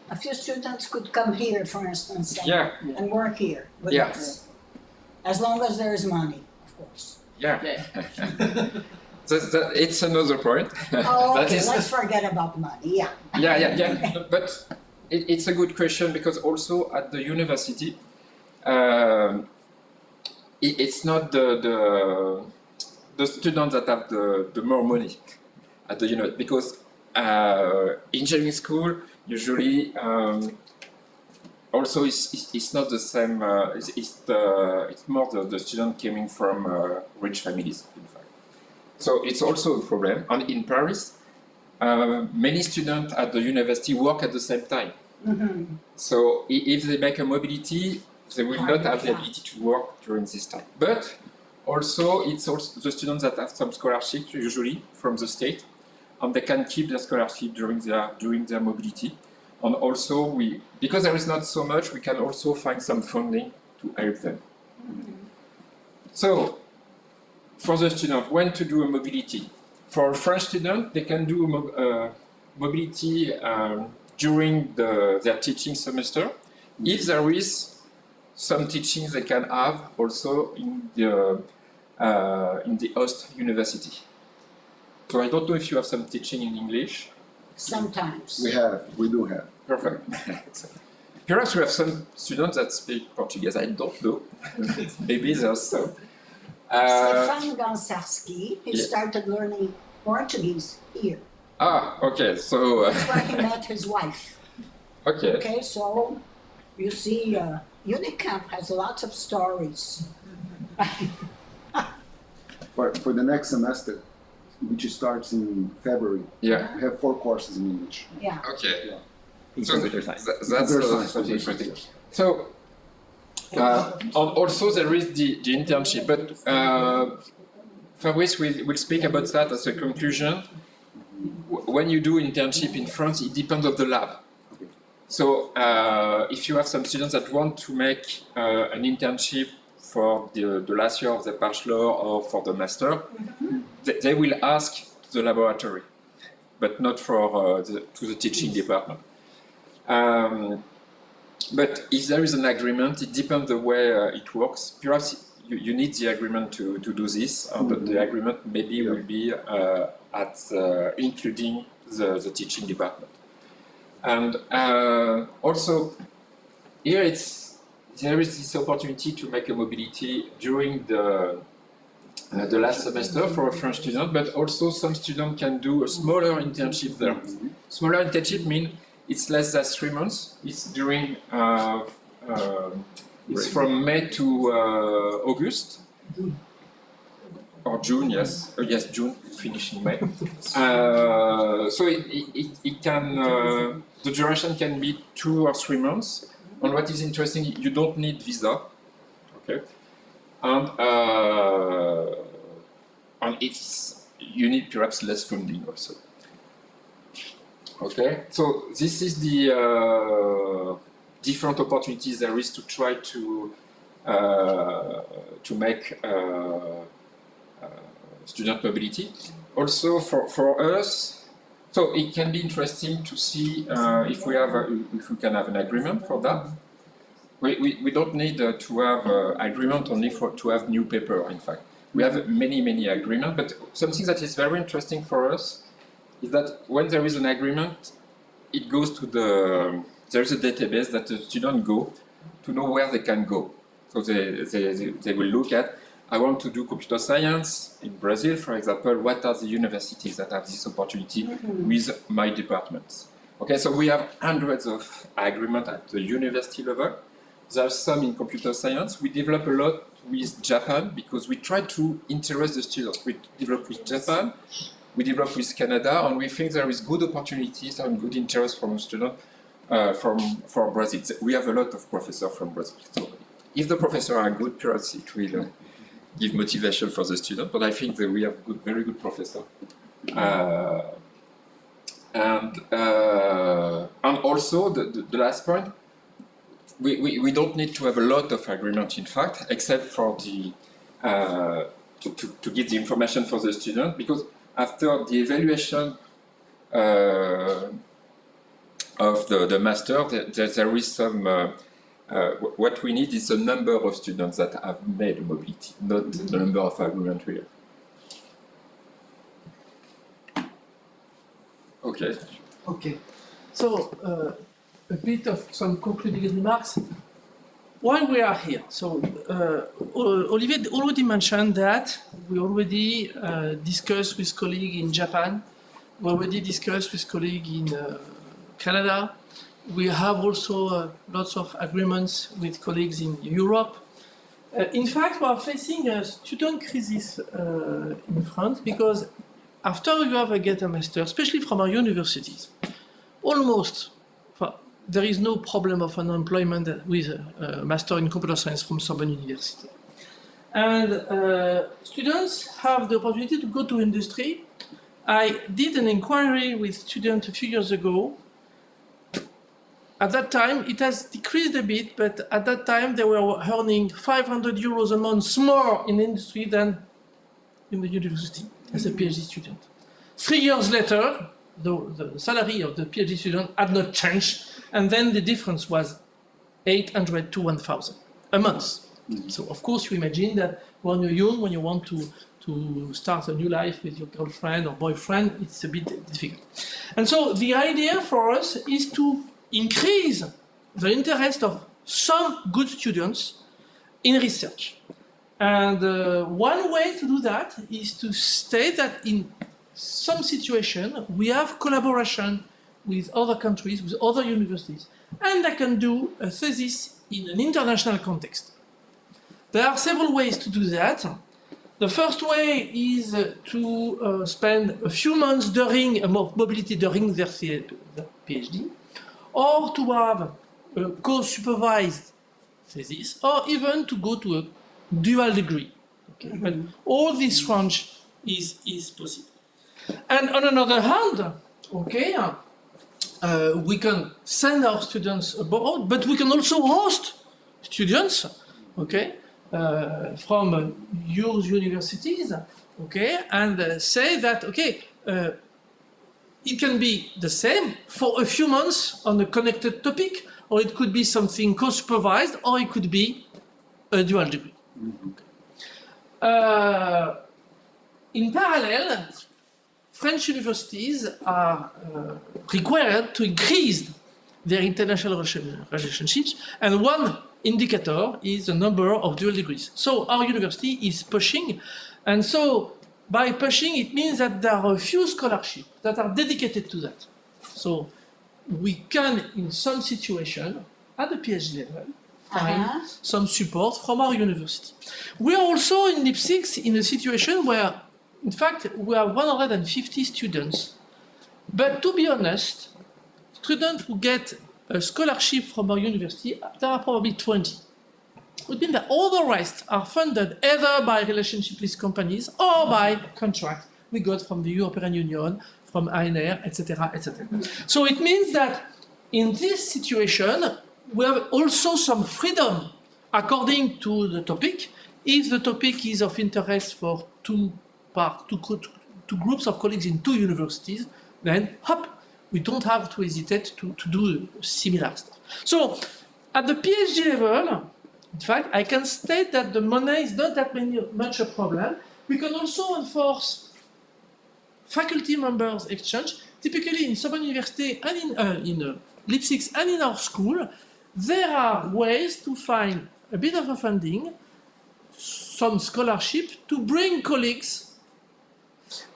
a few students could come here, for instance, and work here with us, as long as there is money, of course. Yeah. It's another point. Oh, okay, let's forget about money. Yeah. Yeah. But it's a good question because also at the university, it's not the students that have the more money at the university, because engineering school usually also it's not the same. It's more the student coming from rich families, in fact. So it's also a problem. And in Paris, many students at the university work at the same time. So if they make a mobility, they will not have the ability to work during this time. But also, it's also the students that have some scholarships, usually from the state, and they can keep their scholarship during their mobility. And also, because there is not so much, we can also find some funding to help them. So, for the student, when to do a mobility? For a French student, they can do mobility during their teaching semester, if there is some teaching they can have also in the host university. So I don't know if you have some teaching in English. Sometimes. We do have. Perfect. Perhaps we have some students that speak Portuguese. I don't know. Maybe there's some. Stefan Gansarski, he started learning Portuguese here. Ah, okay. So. That's where he met his wife. Okay. Okay, so you see, UNICAMP has lots of stories. For the next semester, which starts in February, Yeah. we have 4 courses in English. Yeah. Okay. In So computer science. that's Computer something science, interesting. yes. So, and also there is the internship, but Fabrice will speak about that as a conclusion. When you do internship in France, it depends on the lab. So if you have some students that want to make an internship for the last year of the bachelor or for the master, they will ask the laboratory, but not for to the teaching department. But if there is an agreement, it depends the way it works. Perhaps you need the agreement to do this, but the agreement maybe will be including the teaching department. And also, here there is this opportunity to make a mobility during the last semester for a French student, but also some students can do a smaller internship there. Smaller internship means it's less than 3 months. It's during it's from May to August or June. Yes, yes, June. Finish in May. So it can the duration can be 2 or 3 months. And what is interesting, you don't need visa. Okay, and you need perhaps less funding also. Okay, so this is the different opportunities there is to try to make student mobility. Also for us, so it can be interesting to see if we can have an agreement for that. We don't need to have agreement only to have new paper. In fact, we have many agreements. But something that is very interesting for us is that when there is an agreement, it goes to there's a database that the students go to know where they can go. So they will look at, I want to do computer science in Brazil, for example, what are the universities that have this opportunity with my departments? Okay, so we have hundreds of agreements at the university level. There are some in computer science. We develop a lot with Japan because we try to interest the students. We develop with Japan, we develop with Canada, and we think there is good opportunities and good interest from students from Brazil. We have a lot of professors from Brazil. So if the professors are good, perhaps it will give motivation for the student, but I think that we have very good professors. And also the last point, we don't need to have a lot of agreement, in fact, except for the to give the information for the student, because after the evaluation of the master, there is some. What we need is the number of students that have made mobility, not the number of agreements we have. Okay. Okay. So, a bit of some concluding remarks. Why we are here? So, Olivier already mentioned that we already discussed with colleagues in Japan. We already discussed with colleagues in Canada. We have also lots of agreements with colleagues in Europe. In fact, we are facing a student crisis in France because after you have get a master, especially from our universities, almost there is no problem of unemployment with a master in computer science from Sorbonne University. And students have the opportunity to go to industry. I did an inquiry with students a few years ago. At that time, it has decreased a bit, but at that time they were earning 500 euros a month more in industry than in the university as a PhD student. 3 years later, the salary of the PhD student had not changed, and then the difference was 800 to 1,000 a month. So of course you imagine that when you're young, when you want to start a new life with your girlfriend or boyfriend, it's a bit difficult. And so the idea for us is to increase the interest of some good students in research. And one way to do that is to state that in some situation we have collaboration with other countries, with other universities, and I can do a thesis in an international context. There are several ways to do that. The first way is to spend a few months during mobility during their PhD, or to have a co-supervised thesis, or even to go to a dual degree. Okay? But all this range is possible. And on another hand, okay, we can send our students abroad, but we can also host students, okay, from your universities, okay, and say that, okay, it can be the same for a few months on a connected topic, or it could be something co-supervised, or it could be a dual degree. In parallel, French universities are required to increase their international relationships, and one indicator is the number of dual degrees. So our university is pushing, and so by pushing it means that there are a few scholarships that are dedicated to that. So we can, in some situation, at the PhD level, find some support from our university. We are also in LIP6 in a situation where, in fact, we have 150 students, but to be honest, students who get a scholarship from our university, there are probably 20. It would mean that all the rest are funded either by relationship with companies or by contract we got from the European Union, from ANR, etc., etc. So it means that in this situation, we have also some freedom according to the topic. If the topic is of interest for two groups of colleagues in 2 universities, then hop, we don't have to hesitate to do similar stuff. So at the PhD level, in fact, I can state that the money is not that much a problem. We can also enforce faculty members exchange. Typically in Sorbonne University and in LIP6 and in our school, there are ways to find a bit of a funding, some scholarship to bring colleagues.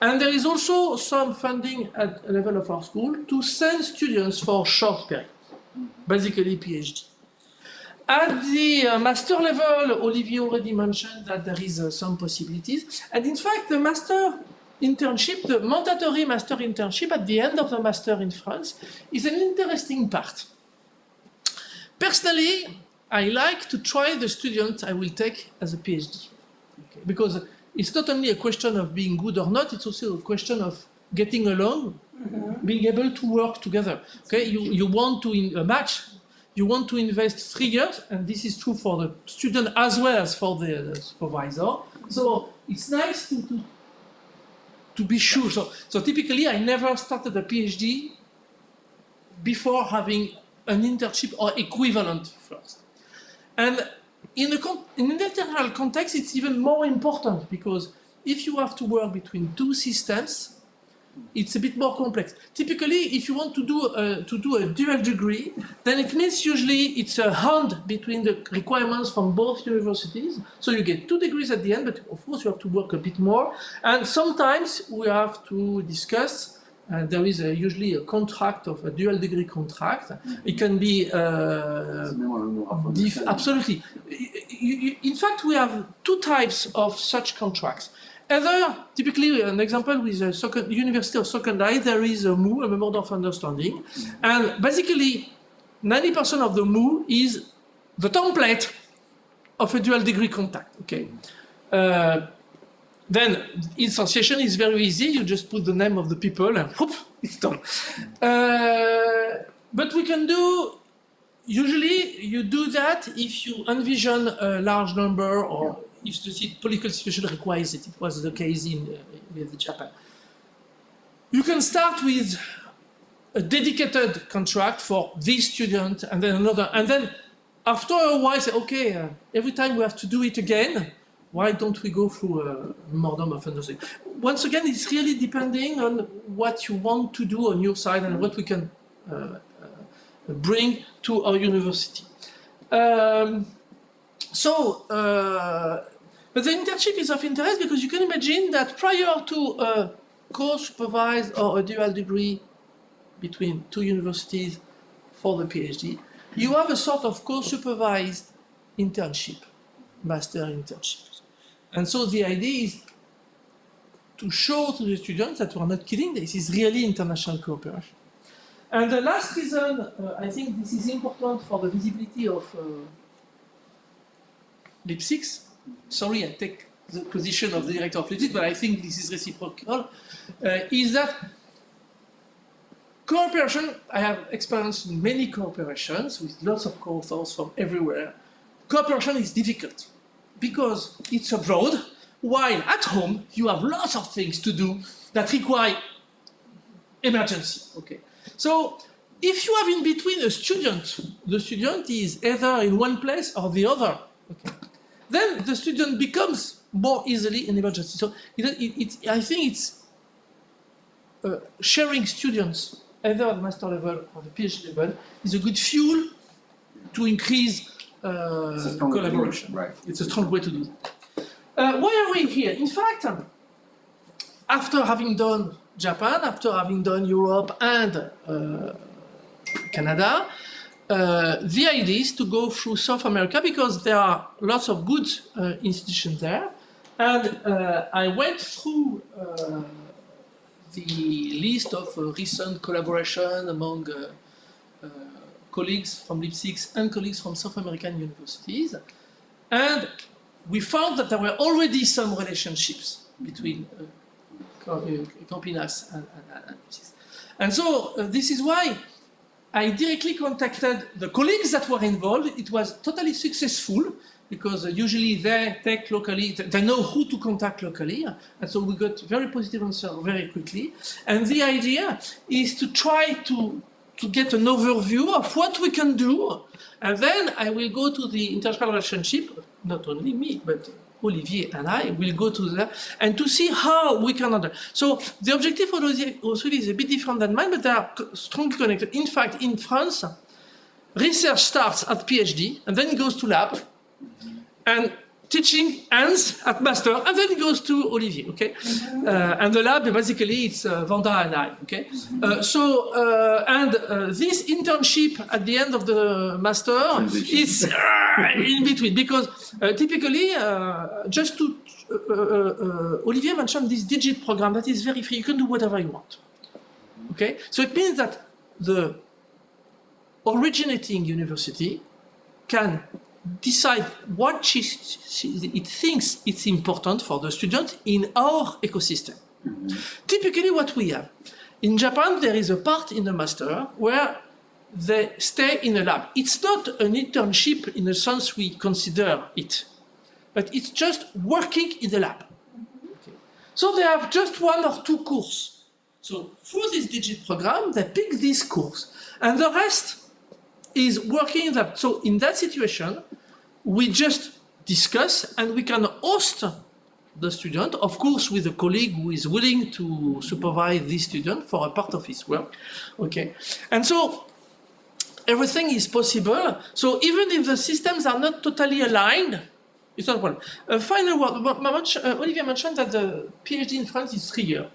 And there is also some funding at the level of our school to send students for short periods, basically PhD. At the master level, Olivier already mentioned that there is some possibilities. And in fact, the master internship, the mandatory master internship at the end of the master in France is an interesting part. Personally, I like to try the student I will take as a PhD. Okay? Because it's not only a question of being good or not, it's also a question of getting along, being able to work together. Okay? You want to match. You want to invest 3 years, and this is true for the student as well as for the supervisor. So it's nice to be sure. So typically, I never started a PhD before having an internship or equivalent first. And in an international context, it's even more important because if you have to work between 2 systems, it's a bit more complex. Typically, if you want to do a dual degree, then it means usually it's a hand between the requirements from both universities. So you get 2 degrees at the end, but of course you have to work a bit more. And sometimes we have to discuss and there is usually a contract of a dual degree contract. It can be absolutely. In fact, we have two types of such contracts. Either, typically, an example with the University of Sokandai, there is a MOU, a Memorandum of Understanding, and basically 90% of the MOU is the template of a dual degree contract. Okay. Then instantiation is very easy. You just put the name of the people and whoop, it's done. But we can do, usually you do that if you envision a large number or if the political situation requires it. It was the case with Japan. You can start with a dedicated contract for this student and then another. And then after a while, say, okay, every time we have to do it again, why don't we go through a memorandum of understanding? Once again, it's really depending on what you want to do on your side and what we can bring to our university. But the internship is of interest because you can imagine that prior to a co-supervised or a dual degree between two universities for the PhD, you have a sort of co-supervised internship, master internship. And so the idea is to show to the students that we're not kidding, this is really international cooperation. And the last reason, I think this is important for the visibility of LIP6. Sorry, I take the position of the director of LIP6, but I think this is reciprocal, is that cooperation, I have experienced many cooperations with lots of co-authors from everywhere. Cooperation is difficult because it's abroad, while at home you have lots of things to do that require emergency. Okay. So if you have in between a student, the student is either in one place or the other, okay, then the student becomes more easily an emergency. So I think it's sharing students, either at the master level or the PhD level, is a good fuel to increase collaboration. Right. It's a strong way to do that. Why are we here? In fact, after having done Japan, after having done Europe and Canada, the idea is to go through South America because there are lots of good institutions there. And I went through the list of recent collaboration among colleagues from LIP6 and colleagues from South American universities. And we found that there were already some relationships between Campinas and LIP6. And so this is why I directly contacted the colleagues that were involved. It was totally successful because usually they take locally, they know who to contact locally. And so we got very positive answer very quickly. And the idea is to try to get an overview of what we can do. And then I will go to the international relationship, not only me, but Olivier and I will go to that and to see how we can handle. So the objective for Olivier is a bit different than mine, but they are strongly connected. In fact, in France, research starts at PhD and then it goes to lab, and teaching ends at master, and then it goes to Olivier, okay? And the lab, basically, it's Vanda and I, okay? This internship at the end of the master is in between, because typically, just to, Olivier mentioned this digit program that is very free. You can do whatever you want, okay? So it means that the originating university can decide what it thinks it's important for the student in our ecosystem. Typically what we have, in Japan there is a part in the master where they stay in a lab. It's not an internship in the sense we consider it, but it's just working in the lab. Okay. So they have just one or two courses. So through this digit program, they pick this course, and the rest is working in that. So in that situation, we just discuss and we can host the student, of course with a colleague who is willing to supervise this student for a part of his work. Okay, and so everything is possible. So even if the systems are not totally aligned, it's not a problem. Final word, Olivier mentioned that the PhD in France is 3 years.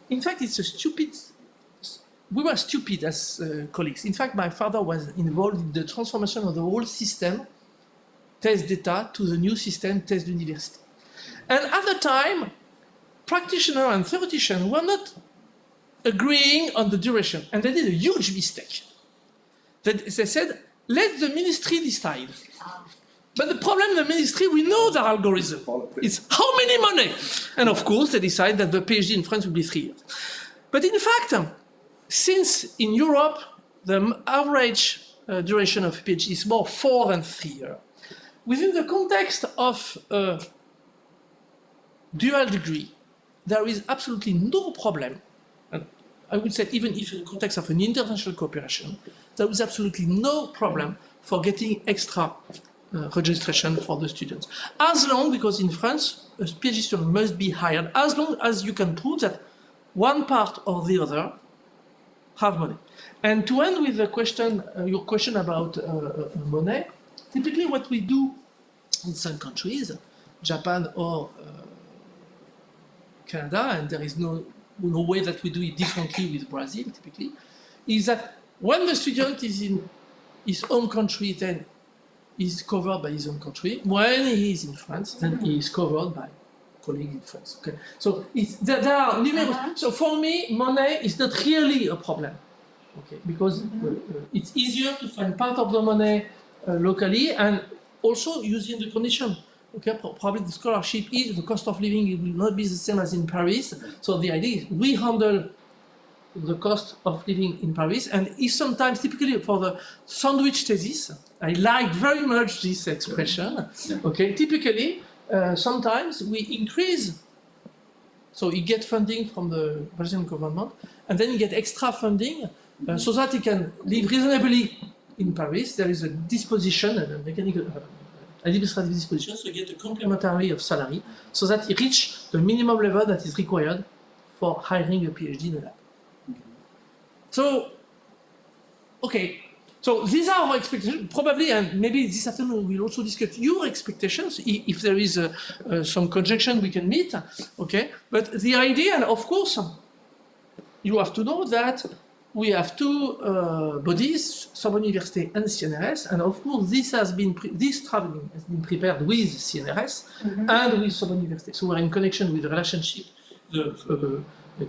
In fact, it's a stupid we were stupid as colleagues. In fact, my father was involved in the transformation of the whole system, test data, to the new system, test university. And at the time, practitioners and theoreticians were not agreeing on the duration, and they did a huge mistake. They said, let the ministry decide. But the problem in the ministry, we know the algorithm. It's how many money? And of course, they decide that the PhD in France will be 3 years. But in fact, since in Europe, the average duration of a PhD is more 4 than 3 years, within the context of a dual degree, there is absolutely no problem. And I would say even if in the context of an international cooperation, there is absolutely no problem for getting extra registration for the students. As long, because in France, a PhD student must be hired, as long as you can prove that one part or the other have money. And to end with the question, your question about money, typically what we do in some countries, Japan or Canada, and there is no way that we do it differently with Brazil, typically, is that when the student is in his home country, then he's covered by his own country. When he is in France, then he is covered by colleagues in France. Okay, so there are numerous. So for me, money is not really a problem. Okay, because it's easier to find part of the money locally and also using the condition. Okay, probably the scholarship is the cost of living will not be the same as in Paris. So the idea is we handle the cost of living in Paris, and if sometimes, typically for the sandwich thesis, I like very much this expression. Okay, typically, sometimes we increase, so you get funding from the Brazilian government, and then you get extra funding so that you can live reasonably in Paris. There is a disposition, a mechanical, administrative disposition, so you get a complementary of salary, so that you reach the minimum level that is required for hiring a PhD in the lab. So, okay, so these are our expectations, probably, and maybe this afternoon we'll also discuss your expectations, if there is some conjunction we can meet, okay? But the idea, and of course, you have to know that we have two bodies, Sorbonne University and CNRS, and of course this traveling has been prepared with CNRS and with Sorbonne University. So we're in connection with the relationship,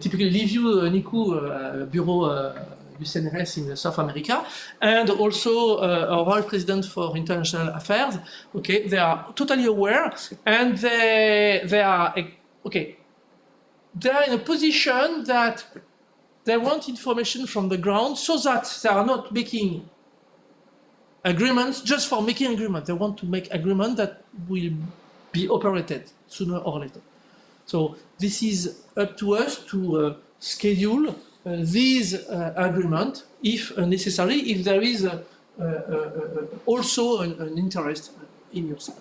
typically LIVU, NICU Bureau du CNRS in South America, and also our Vice President for International Affairs. Okay, they are totally aware, and they are okay. They are in a position that they want information from the ground, so that they are not making agreements just for making agreement. They want to make agreement that will be operated sooner or later. So this is up to us to schedule these agreement if necessary, if there is also an interest in your side.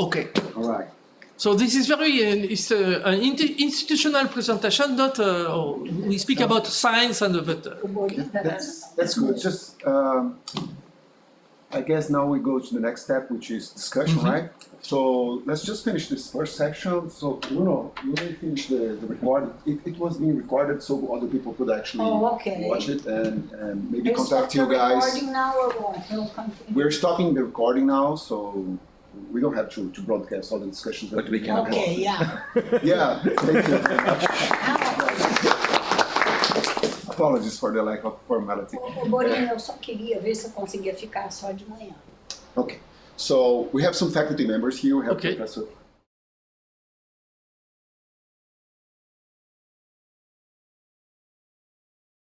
Okay. All right. So this is very an institutional presentation. Not we speak about science and That's good. Just I guess now we go to the next step, which is discussion, right? So let's just finish this first section. So Bruno, you may finish the recording. It was being recorded so other people could actually watch it and maybe contact you guys. Recording now or what? We're stopping the recording now, so we don't have to broadcast all the discussions. But we can. Okay, yeah. Yeah, thank you very much. Apologies for the lack of formality. Borinho, eu só queria ver se eu conseguia ficar só de manhã. Okay, so we have some faculty members here. We have Okay. Professor